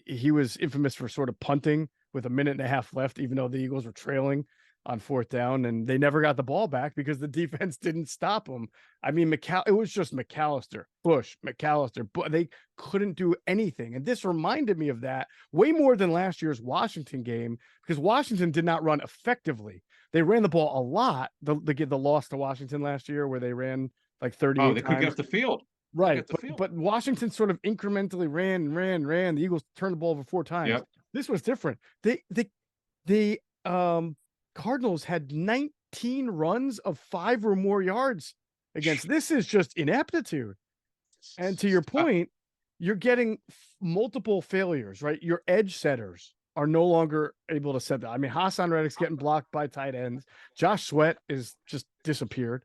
he was infamous for sort of punting with a minute and a half left, even though the Eagles were trailing on fourth down, and they never got the ball back because the defense didn't stop them. I mean, it was just McAllister, Bush, McAllister, but they couldn't do anything. And this reminded me of that way more than last year's Washington game because Washington did not run effectively. They ran the ball a lot. The loss to Washington last year where they ran like 38 they couldn't get off the field. Right. But Washington sort of incrementally ran. The Eagles turned the ball over 4 times. Yep. This was different. The Cardinals had 19 runs of 5 or more yards against. This is just ineptitude. And to your point, you're getting multiple failures, right? Your edge setters are no longer able to set that. I mean, Hassan Reddick's getting blocked by tight ends. Josh Sweat is just disappeared.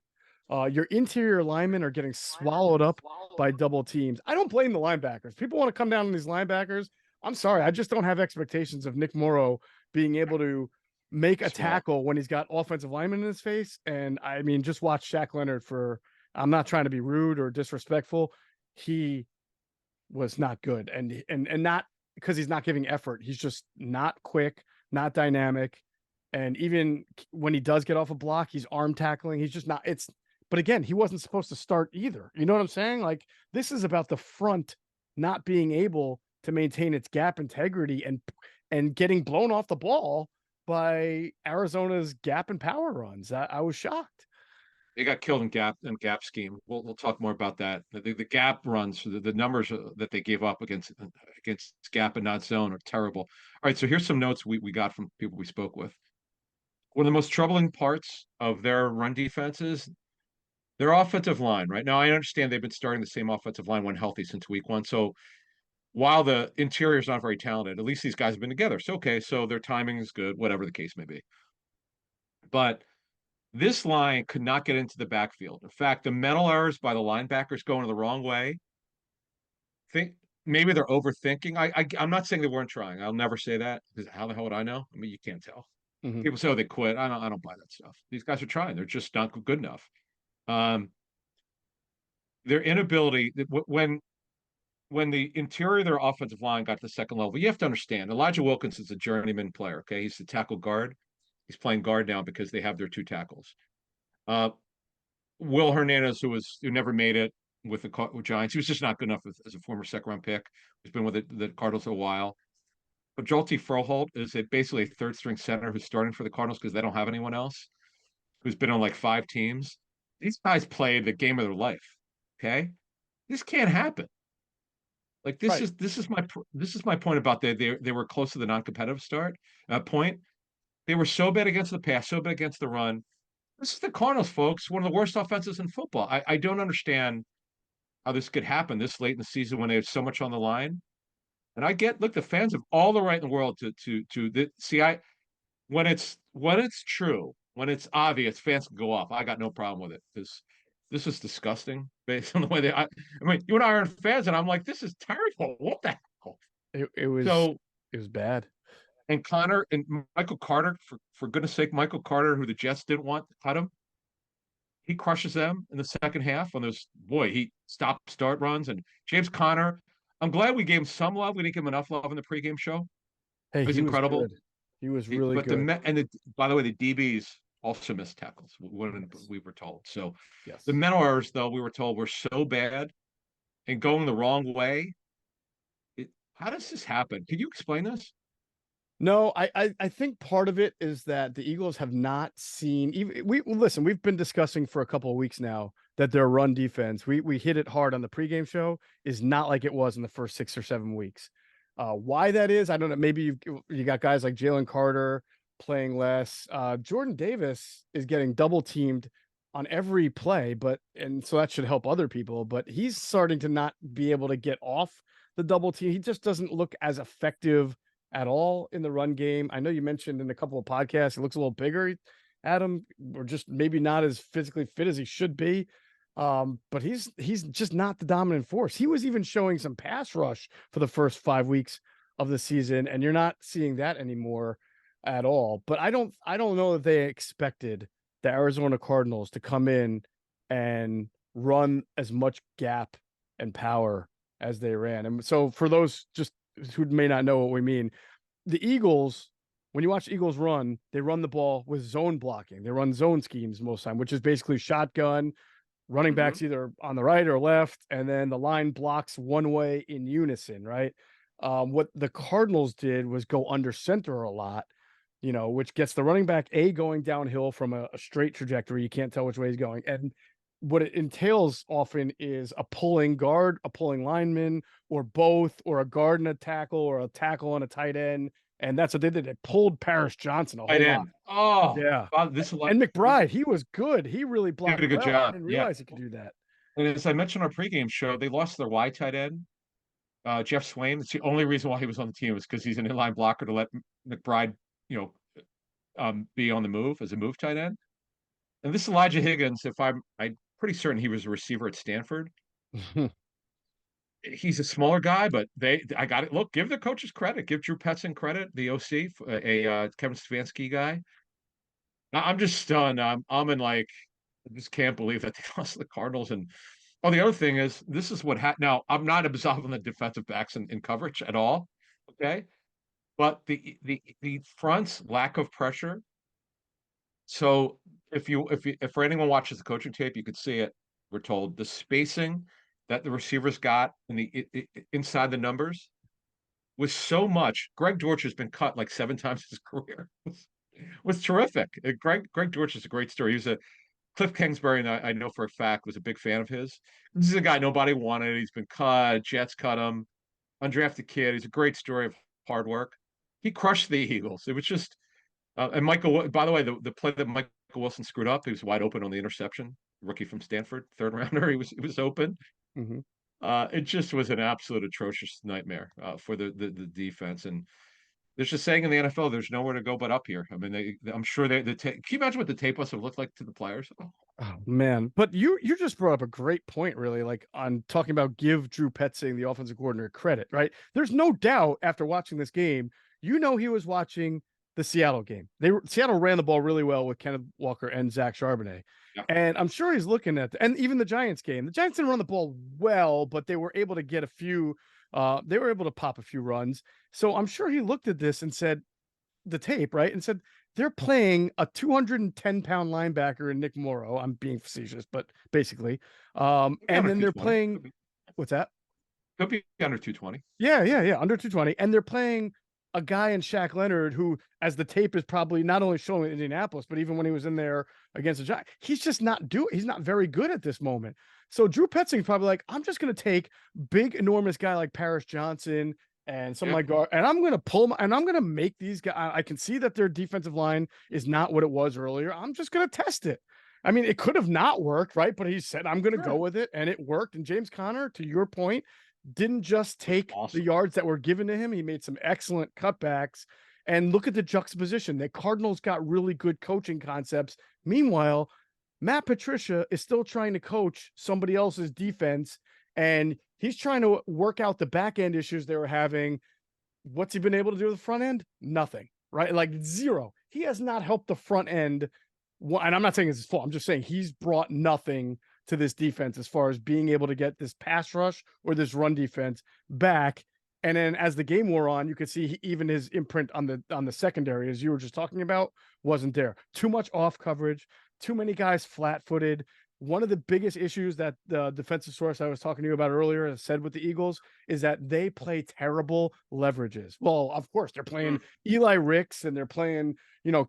Your interior linemen are getting swallowed up by double teams. I don't blame the linebackers. People want to come down on these linebackers. I'm sorry. I just don't have expectations of Nick Morrow being able to make a tackle when he's got offensive linemen in his face. And I mean, just watch Shaq Leonard I'm not trying to be rude or disrespectful. He was not good and not because he's not giving effort. He's just not quick, not dynamic. And even when he does get off a block, he's arm tackling. He's just not, but again, he wasn't supposed to start either. You know what I'm saying? Like this is about the front not being able to maintain its gap integrity and getting blown off the ball by Arizona's gap and power runs. I was shocked. They got killed in gap scheme. We'll talk more about that. The gap runs, the numbers that they gave up against gap and not zone are terrible. All right, so here's some notes we got from people we spoke with. One of the most troubling parts of their run defense is their offensive line. Right now, I understand they've been starting the same offensive line when healthy since week 1. So while the interior is not very talented, at least these guys have been together. So okay, so their timing is good, whatever the case may be. But this line could not get into the backfield. In fact, the mental errors by the linebackers going the wrong way. Maybe they're overthinking. I'm not saying they weren't trying. I'll never say that because how the hell would I know? I mean, you can't tell. Mm-hmm. People say, "Oh, they quit." I don't buy that stuff. These guys are trying. They're just not good enough. Their inability when the interior of their offensive line got to the second level, you have to understand Elijah Wilkins is a journeyman player. Okay, he's the tackle guard. He's playing guard now because they have their 2 tackles. Will Hernandez, who never made it with the Giants, he was just not good enough as a former second-round pick. He's been with the Cardinals a while. But Jolty Froholt is basically a third-string center who's starting for the Cardinals because they don't have anyone else, who's been on like 5 teams. These guys played the game of their life, okay? This can't happen. Like Right. this is my point about they were close to the non-competitive start point. They were so bad against the pass, so bad against the run. This is the Cardinals, folks. One of the worst offenses in football. I don't understand how this could happen this late in the season when they have so much on the line. And I get, look, the fans have all the right in the world to see. When it's true, when it's obvious, fans can go off. I got no problem with it because this is disgusting based on the way I mean, you and I are fans, and I'm like, this is terrible. What the hell? It was So, bad. and Connor and Michael Carter, for goodness sake, Michael Carter, who the Jets didn't want to cut him, he crushes them in the second half on those. Boy, he stopped start runs. And James Conner, I'm glad we gave him some love. We didn't give him enough love in the pregame show. Hey, He's he was incredible. good. He was really good. By the way, the DBs also missed tackles. We were told. So yes, the mental errors, though, we were told were so bad and going the wrong way. How does this happen? Can you explain this? No, I think part of it is that the Eagles have not seen. Even listen. We've been discussing for a couple of weeks now that their run defense. We hit it hard on the pregame show. Is not like it was in the first 6 or 7 weeks. Why that is, I don't know. Maybe you got guys like Jalen Carter playing less. Jordan Davis is getting double teamed on every play, and so that should help other people. But he's starting to not be able to get off the double team. He just doesn't look as effective at all in the run game. I know you mentioned in a couple of podcasts he looks a little bigger, Adam, or just maybe not as physically fit as he should be. But he's just not the dominant force. He was even showing some pass rush for the first 5 weeks of the season, and you're not seeing that anymore at all. But I don't know that they expected the Arizona Cardinals to come in and run as much gap and power as they ran. And so for those just who may not know what we mean, the Eagles, when you watch Eagles run, they run the ball with zone blocking. They run zone schemes most of the time, which is basically shotgun, running backs either on the right or left, and then the line blocks one way in unison, right? What the Cardinals did was go under center a lot, which gets the running back going downhill from a straight trajectory. You can't tell which way he's going. And what it entails often is a pulling guard, a pulling lineman, or both, or a guard and a tackle, or a tackle and a tight end. And that's what they did. They pulled Paris Johnson a whole lot. Oh, yeah. Wow, And McBride, he was good. He really blocked did a good well. job. I didn't realize he could do that. And as I mentioned on our pregame show, they lost their wide tight end, Geoff Swain. It's the only reason why he was on the team was because he's an inline blocker to let McBride, be on the move as a move tight end. And this Elijah Higgins, I'm pretty certain he was a receiver at Stanford. He's a smaller guy, but I got it. Look, give the coaches credit. Give Drew Petzing credit, the OC, Kevin Stefanski guy. I'm just stunned. I'm in I just can't believe that they lost to the Cardinals. And the other thing is, this is what happened. Now, I'm not absolving the defensive backs in coverage at all. Okay, but the front's lack of pressure. So if for anyone watches the coaching tape, you could see it. We're told the spacing that the receivers got in the inside the numbers was so much. Greg Dortch has been cut like 7 times in his career. was terrific. Greg Dortch is a great story. He was Cliff Kingsbury, and I know for a fact, was a big fan of his. This is a guy nobody wanted. He's been cut. Jets cut him. Undrafted kid. He's a great story of hard work. He crushed the Eagles. It was just and Michael, by the way, the play that Michael Wilson screwed up, he was wide open on the interception. Rookie from Stanford, 3rd rounder. He was open. Mm-hmm. It just was an absolute atrocious nightmare for the defense. And there's just saying in the NFL, there's nowhere to go but up here. I mean, I'm sure can you imagine what the tape must have looked like to the players? Oh man, but you just brought up a great point, really, like on talking about give Drew Petzing, the offensive coordinator, credit, right? There's no doubt after watching this game, he was watching the Seattle game. Seattle ran the ball really well with Kenneth Walker and Zach Charbonnet. Yeah. And I'm sure he's looking at and even the Giants game. The Giants didn't run the ball well, but they were able to get a few they were able to pop a few runs. So I'm sure he looked at this and said the tape, right? And said they're playing a 210-pound linebacker in Nick Morrow. I'm being facetious, but basically. And then they're playing what's that? Could be under 220. Yeah, under 220. And they're playing a guy in Shaq Leonard who, as the tape is probably not only showing in Indianapolis, but even when he was in there against the Giants, he's just he's not very good at this moment. So Drew Petzing's probably like, I'm just going to take big, enormous guy like Paris Johnson and some of my guard, and I'm going to pull and I'm going to make these guys. I can see that their defensive line is not what it was earlier. I'm just going to test it. I mean, it could have not worked, right? But he said, I'm going to go with it, and it worked. And James Conner, to your point, didn't just take the yards that were given to him. He made some excellent cutbacks. And look at the juxtaposition. The Cardinals got really good coaching concepts. Meanwhile, Matt Patricia is still trying to coach somebody else's defense, and he's trying to work out the back end issues they were having. What's he been able to do with the front end? Nothing, right? Like zero. He has not helped the front end. And I'm not saying it's his fault. I'm just saying he's brought nothing to this defense as far as being able to get this pass rush or this run defense back. And then as the game wore on, you could see even his imprint on the secondary, as you were just talking about, wasn't there. Too much off coverage, too many guys flat-footed. One of the biggest issues that the defensive source I was talking to you about earlier has said with the Eagles is that they play terrible leverages. Well, of course, they're playing Eli Ricks and they're playing,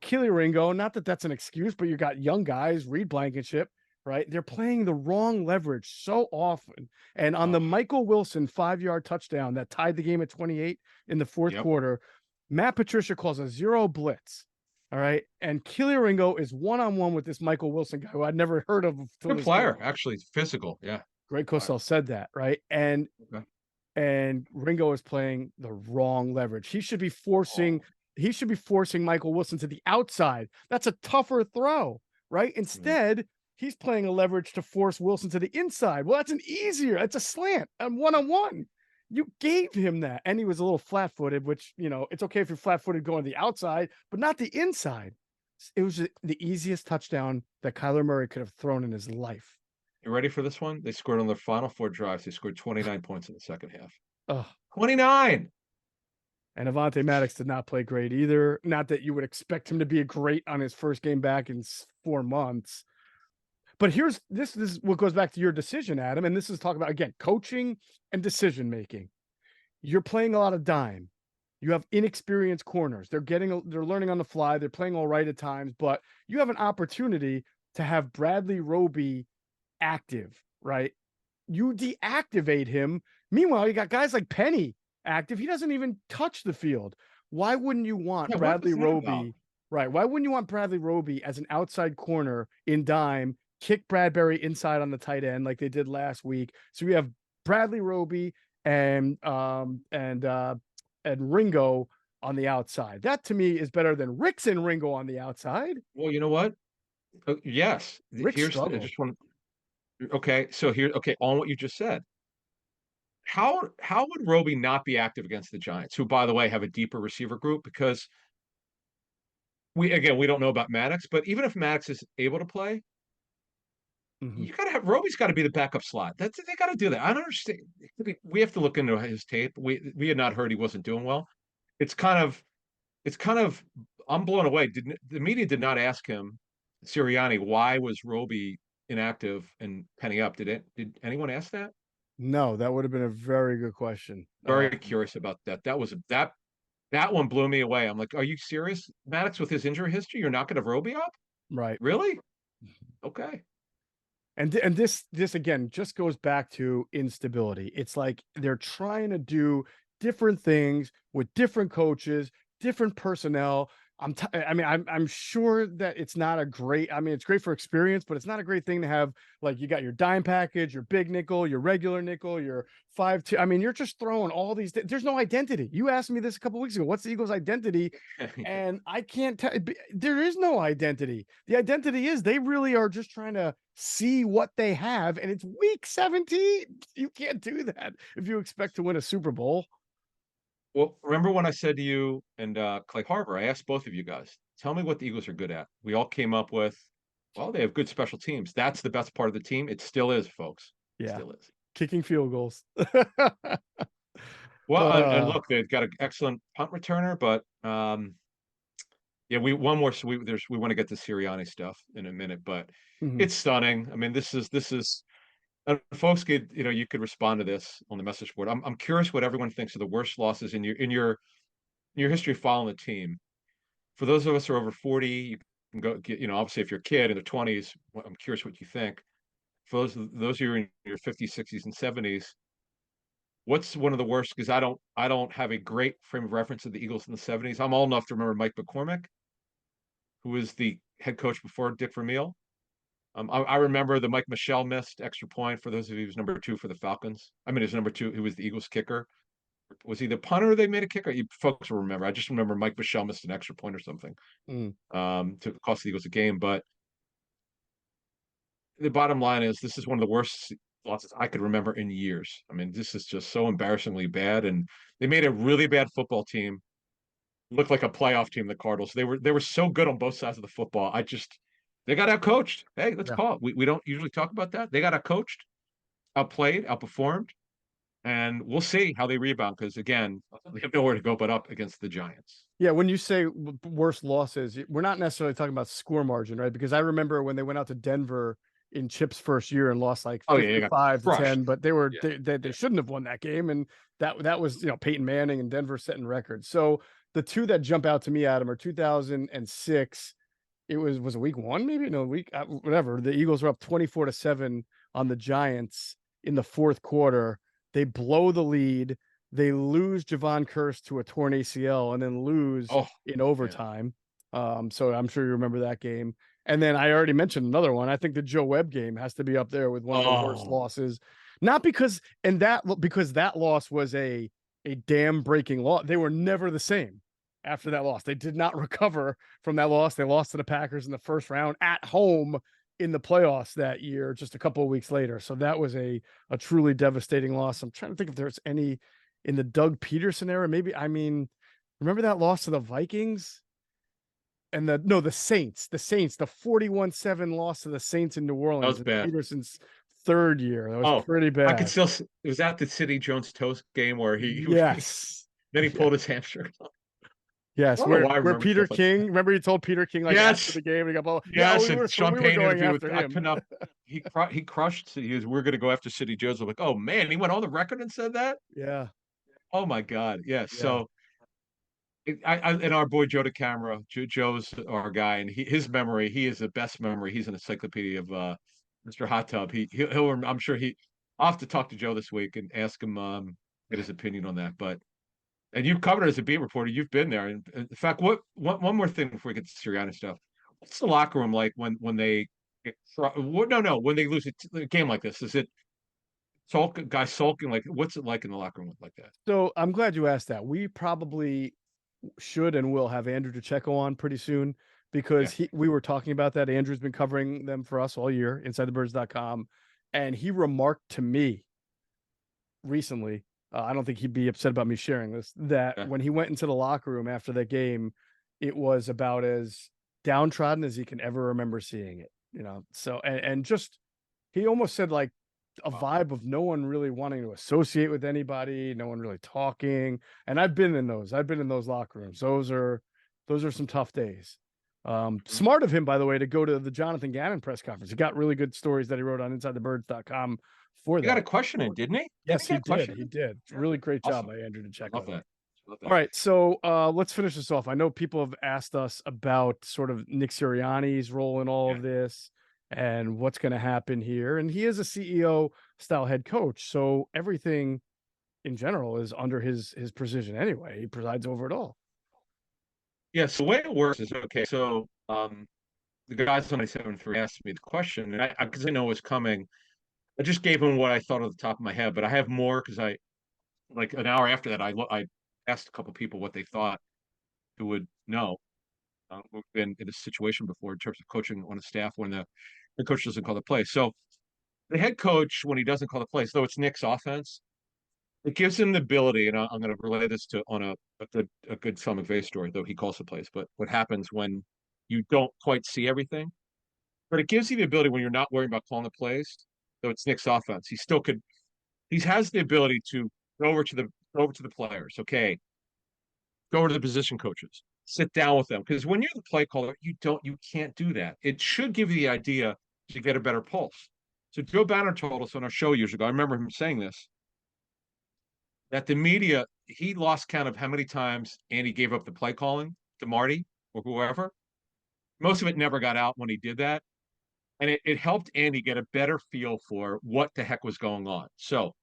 Keely Ringo. Not that that's an excuse, but you got young guys, Reed Blankenship, right? They're playing the wrong leverage so often. And on the Michael Wilson 5-yard touchdown that tied the game at 28 in the fourth quarter, Matt Patricia calls a zero blitz. All right. And Keely Ringo is one-on-one with this Michael Wilson guy who I'd never heard of. Good player, actually, physical. Yeah. Greg Cosell said that, right? And Ringo is playing the wrong leverage. He should be forcing Michael Wilson to the outside. That's a tougher throw, right? Instead, he's playing a leverage to force Wilson to the inside. Well, that's it's a slant and one-on-one. You gave him that, and he was a little flat-footed, which, it's okay if you're flat-footed going to the outside, but not the inside. It was the easiest touchdown that Kyler Murray could have thrown in his life. You ready for this one? They scored on their final 4 drives. They scored 29 points in the second half. 29! And Avonte Maddox did not play great either. Not that you would expect him to be great on his first game back in 4 months. But this is what goes back to your decision, Adam. And this is talking about, again, coaching and decision making. You're playing a lot of dime. You have inexperienced corners. They're learning on the fly. They're playing all right at times, but you have an opportunity to have Bradley Roby active, right? You deactivate him. Meanwhile, you got guys like Penny active. He doesn't even touch the field. Why wouldn't you want Bradley Roby? Right. Why wouldn't you want Bradley Roby as an outside corner in dime? Kick Bradbury inside on the tight end like they did last week. So we have Bradley Roby and Ringo on the outside. That to me is better than Ricks and Ringo on the outside. Well, you know what? Yes. Here's on what you just said. How would Roby not be active against the Giants, who, by the way, have a deeper receiver group? Because we don't know about Maddox, but even if Maddox is able to play, you gotta have Roby's got to be the backup slot. They got to do that. I don't understand. We have to look into his tape. We had not heard he wasn't doing well. It's kind of I'm blown away. The media did not ask him, Sirianni, why was Roby inactive and penny up? Did anyone ask that? No, that would have been a very good question. Very curious about that. That one blew me away. I'm like, are you serious? Maddox, with his injury history, you're not going to have Roby up? Right. Really? Okay. And this again just goes back to instability. It's like they're trying to do different things with different coaches, different personnel. I'm sure that it's not a great. It's great for experience, but it's not a great thing to have. Like, you got your dime package, your big nickel, your regular nickel, your 5-2. You're just throwing all these. There's no identity. You asked me this a couple weeks ago. What's the Eagles' identity? And I can't tell. There is no identity. The identity is they really are just trying to see what they have, and it's week 17. You can't do that if you expect to win a Super Bowl. Well, remember when I said to you and Clay Harbor, I asked both of you guys, tell me what the Eagles are good at. We all came up with, well, they have good special teams. That's the best part of the team. It still is, folks. Yeah. It still is. Kicking field goals. Well, and look, they've got an excellent punt returner, but we want to get to Sirianni stuff in a minute, but it's stunning. This is. And folks, you could respond to this on the message board. I'm curious what everyone thinks of the worst losses in your your history following the team. For those of us who are over 40, you can go get, obviously if you're a kid in the 20s, I'm curious what you think. For those of you in your 50s, 60s, and 70s, what's one of the worst? Because I don't have a great frame of reference of the Eagles in the 70s. I'm old enough to remember Mike McCormick, who was the head coach before Dick Vermeil. I remember the Mike Michelle missed extra point. For those of you who's number 2 for the Falcons. I mean, it was number 2. He was the Eagles kicker. Was he the punter? They made a kicker. You folks will remember. I just remember Mike Michelle missed an extra point or something to cost the Eagles a game. But the bottom line is, this is one of the worst losses I could remember in years. I mean, this is just so embarrassingly bad. And they made a really bad football team look like a playoff team. The Cardinals. They were so good on both sides of the football. They got outcoached. Hey, let's call it. We don't usually talk about that. They got outcoached, outplayed, outperformed. And we'll see how they rebound, because, again, they have nowhere to go but up against the Giants. Yeah, when you say worst losses, we're not necessarily talking about score margin, right? Because I remember when they went out to Denver in Chip's first year and lost like 55-10, but they shouldn't have won that game, and that was Peyton Manning and Denver setting records. So the two that jump out to me, Adam, are 2006. It was a week 1, maybe whatever. The Eagles were up 24-7 on the Giants in the fourth quarter. They blow the lead. They lose Javon Curse to a torn ACL and then lose in overtime. Yeah. So I'm sure you remember that game. And then I already mentioned another one. I think the Joe Webb game has to be up there with one of the worst losses. Not because that loss was a dam breaking loss. They were never the same after that loss. They did not recover from that loss. They lost to the Packers in the first round at home in the playoffs that year, just a couple of weeks later. So that was a truly devastating loss. I'm trying to think if there's any in the Doug Peterson era. Maybe, remember that loss to the Vikings and the Saints, the 41-7 loss to the Saints in New Orleans. That was bad. Peterson's third year. That was pretty bad. I could still, it was that the City Jones Toast game where then he pulled his hamstring. Yes, where Peter King, remember he told Peter King after the game, he got Sean Payne going after him. He crushed. We're going to go after City Jones. I'm like, oh man, he went on the record and said that. Yeah. Oh my God. Yeah. So, and our boy Joe DeCamera, Joe's our guy, and his memory, he is the best memory. He's an encyclopedia of Mr. Hot Tub. He'll I'm sure I'll have to talk to Joe this week and ask him get his opinion on that, but. And you've covered it as a beat reporter. You've been there. And in fact, one more thing before we get to Sirianni stuff. What's the locker room like when they get when they lose a game like this? Is it guys sulking? Like, what's it like in the locker room like that? So I'm glad you asked that. We probably should and will have Andrew DeCecco on pretty soon, because we were talking about that. Andrew's been covering them for us all year, InsideTheBirds.com, and he remarked to me recently, I don't think he'd be upset about me sharing this, that when he went into the locker room after that game, it was about as downtrodden as he can ever remember seeing it, So, and just, he almost said like a vibe of no one really wanting to associate with anybody, no one really talking. And I've been in those locker rooms. Those are some tough days. Smart of him, by the way, to go to the Jonathan Gannon press conference. He got really good stories that he wrote on InsideTheBirds.com for that. He got a question in, didn't he? Yes, he did. He did. Really great job by Andrew to check out that. All right, so let's finish this off. I know people have asked us about sort of Nick Sirianni's role in all of this and what's going to happen here. And he is a CEO style head coach, so everything in general is under his precision anyway. He presides over it all. Yeah, so the way it works is, okay, so the guys on 97.3 asked me the question, and because I know it was coming, I just gave him what I thought off the top of my head, but I have more, because like an hour after that, I asked a couple people what they thought, who would know. We've been in a situation before in terms of coaching on a staff when the coach doesn't call the play. So the head coach, when he doesn't call the plays, though it's Nick's offense, it gives him the ability, and I'm going to relay this on a good Sean McVay story, though he calls the plays, but what happens when you don't quite see everything. But it gives you the ability, when you're not worrying about calling the plays, though it's Nick's offense, he has the ability to go over to the players. Okay, go over to the position coaches, sit down with them, because when you're the play caller, you can't do that. It should give you the idea to get a better pulse. So Joe Banner told us on our show years ago, I remember him saying this, that the media, he lost count of how many times Andy gave up the play calling to Marty or whoever. Most of it never got out when he did that. And it helped Andy get a better feel for what the heck was going on. So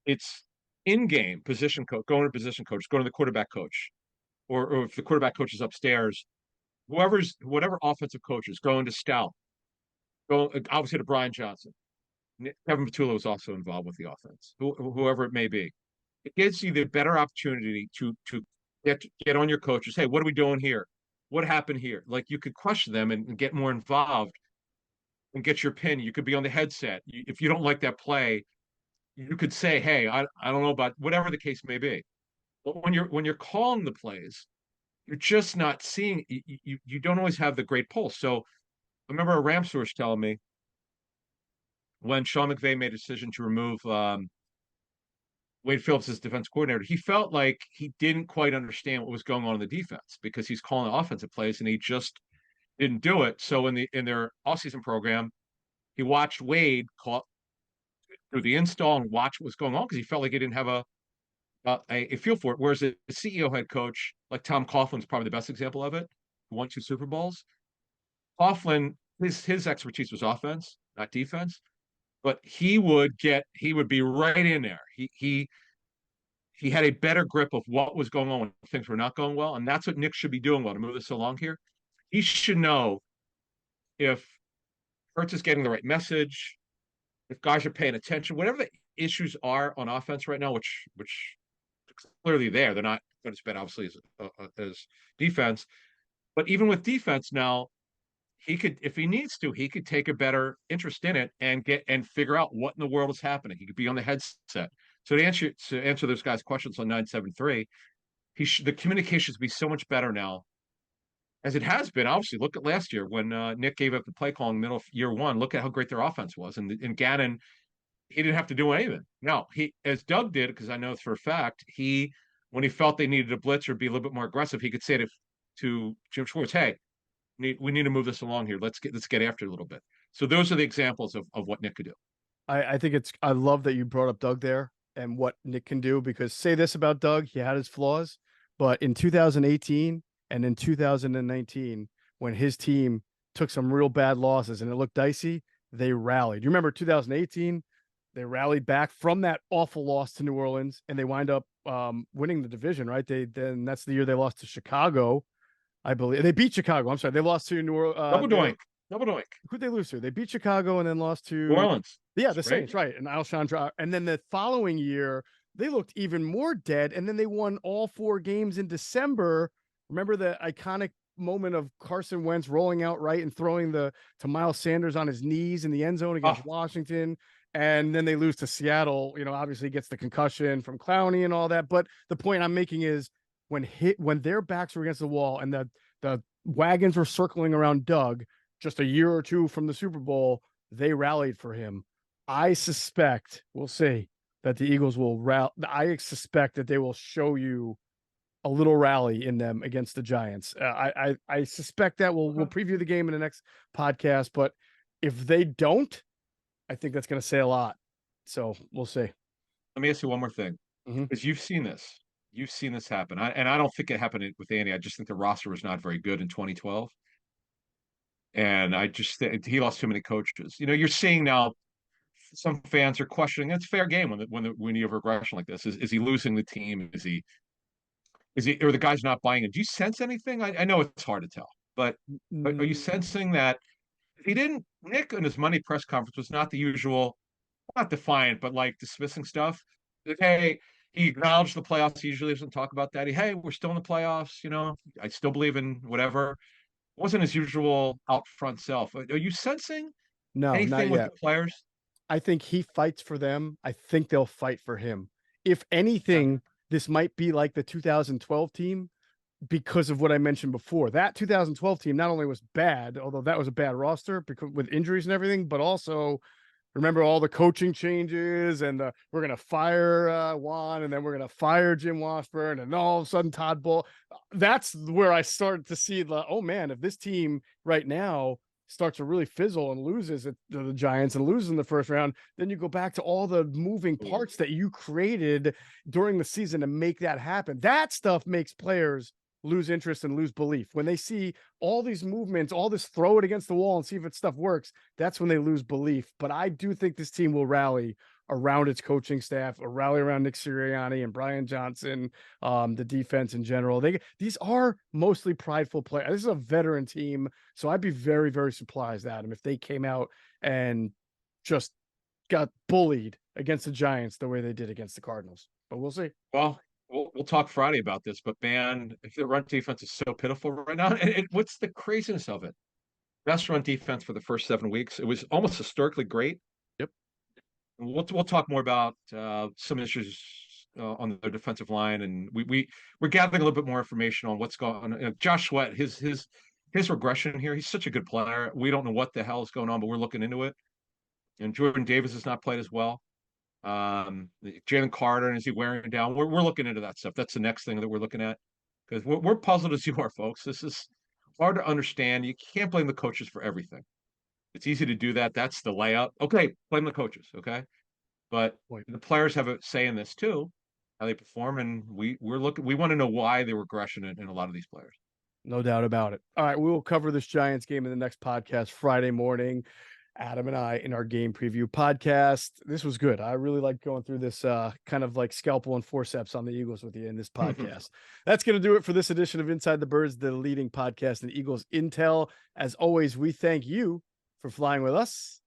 it's in-game position coach, going to position coach, going to the quarterback coach, or if the quarterback coach is upstairs, whatever offensive coach is going to Stout, go obviously to Brian Johnson. Kevin Petula was also involved with the offense, whoever it may be. It gives you the better opportunity to get on your coaches. Hey, what are we doing here? What happened here? Like, you could question them and get more involved and get your opinion. You could be on the headset. If you don't like that play, you could say, hey, I don't know about whatever the case may be. But when you're calling the plays, you're just not seeing, you don't always have the great pulse. So I remember a Ram source telling me when Sean McVay made a decision to remove Wade Phillips as defense coordinator, he felt like he didn't quite understand what was going on in the defense because he's calling offensive plays and he just didn't do it. So in their offseason program, he watched Wade call through the install and watch what was going on because he felt like he didn't have a feel for it. Whereas a CEO head coach like Tom Coughlin's probably the best example of it, who won 2 Super Bowls. Coughlin, his expertise was offense, not defense, but he would be right in there. He had a better grip of what was going on when things were not going well, and that's what Nick should be doing well to move this along here. He should know if Hurts is getting the right message, if guys are paying attention, whatever the issues are on offense right now, which clearly they're not going to spend obviously as defense, but even with defense now, he could, if he needs to, he could take a better interest in it and figure out what in the world is happening. He could be on the headset. So to answer those guys' questions on 973, the communication should be so much better now, as it has been. Obviously, look at last year when Nick gave up the play calling middle of year one. Look at how great their offense was, and Gannon, he didn't have to do anything. Now, as Doug did, because I know for a fact, when he felt they needed a blitz or be a little bit more aggressive, he could say to Jim Schwartz, hey, we need to move this along here. Let's get after it a little bit. So those are the examples of what Nick could do. I think I love that you brought up Doug there and what Nick can do, because say this about Doug, he had his flaws, but in 2018 and in 2019, when his team took some real bad losses and it looked dicey, they rallied. You remember 2018, they rallied back from that awful loss to New Orleans and they wind up winning the division, right? Then that's the year they lost to Chicago. I believe they beat Chicago. I'm sorry. They lost to New Orleans. Double doink. Who'd they lose to? They beat Chicago and then lost to New Orleans. Yeah, the Saints, right. And Alshon. And then the following year, they looked even more dead. And then they won all 4 games in December. Remember the iconic moment of Carson Wentz rolling out right and throwing to Miles Sanders on his knees in the end zone against Washington. And then they lose to Seattle. Obviously gets the concussion from Clowney and all that. But the point I'm making is, when their backs were against the wall and the wagons were circling around Doug just a year or 2 from the Super Bowl, they rallied for him. I suspect, we'll see, that the Eagles will rally. I suspect that they will show you a little rally in them against the Giants. I suspect that we'll preview the game in the next podcast, but if they don't, I think that's going to say a lot. So we'll see. Let me ask you one more thing, because you've seen this. You've seen this happen. And I don't think it happened with Andy. I just think the roster was not very good in 2012. And I just think he lost too many coaches. You're seeing now some fans are questioning. It's fair game when you have regression like this. Is he losing the team? Is he, or the guy's not buying it? Do you sense anything? I know it's hard to tell, but are you sensing that Nick in his Monday press conference was not the usual, not defiant, but like dismissing stuff? Like, hey, he acknowledged the playoffs. He usually doesn't talk about that. Hey, we're still in the playoffs. I still believe in whatever. It wasn't his usual out front self. Are you sensing anything with the players? I think he fights for them. I think they'll fight for him. If anything, this might be like the 2012 team because of what I mentioned before. That 2012 team not only was bad, although that was a bad roster because with injuries and everything, but also remember all the coaching changes and we're going to fire Juan and then we're going to fire Jim Washburn and all of a sudden Todd Bowles. That's where I started to see oh man, if this team right now starts to really fizzle and loses to the Giants and loses in the first round, then you go back to all the moving parts that you created during the season to make that happen. That stuff makes players lose interest and lose belief. When they see all these movements, all this throw it against the wall and see if it stuff works, that's when they lose belief. But I do think this team will rally around its coaching staff, a rally around Nick Sirianni and Brian Johnson, the defense in general. These are mostly prideful players. This is a veteran team, so I'd be very, very surprised, Adam, if they came out and just got bullied against the Giants the way they did against the Cardinals. But we'll see. Well, we'll talk Friday about this, but man, if the run defense is so pitiful right now, and what's the craziness of it? Best run defense for the first 7 weeks. It was almost historically great. We'll talk more about some issues on the defensive line, and we're gathering a little bit more information on what's going on. Josh Sweat, his regression here. He's such a good player. We don't know what the hell is going on, but we're looking into it. And Jordan Davis has not played as well. Jalen Carter, and is he wearing down? We're looking into that stuff. That's the next thing that we're looking at, because we're puzzled as you are, folks. This is hard to understand. You can't blame the coaches for everything. It's easy to do that. That's the layup. Okay, blame the coaches. Okay, but the players have a say in this too, how they perform, and we're looking. We want to know why the regression in a lot of these players. No doubt about it. All right, we will cover this Giants game in the next podcast Friday morning. Adam and I in our game preview podcast. This was good. I really like going through this kind of like scalpel and forceps on the Eagles with you in this podcast. That's going to do it for this edition of Inside the Birds, the leading podcast in Eagles intel. As always, we thank you for flying with us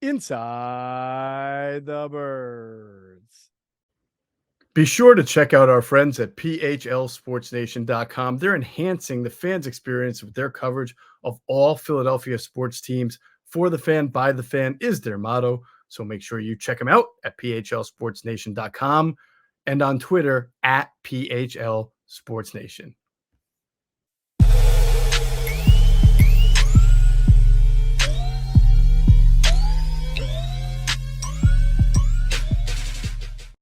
inside the birds. Be sure to check out our friends at phlsportsnation.com. They're enhancing the fans' experience with their coverage of all Philadelphia sports teams. For the fan, by the fan is their motto. So make sure you check them out at phlsportsnation.com and on Twitter at phlsportsnation.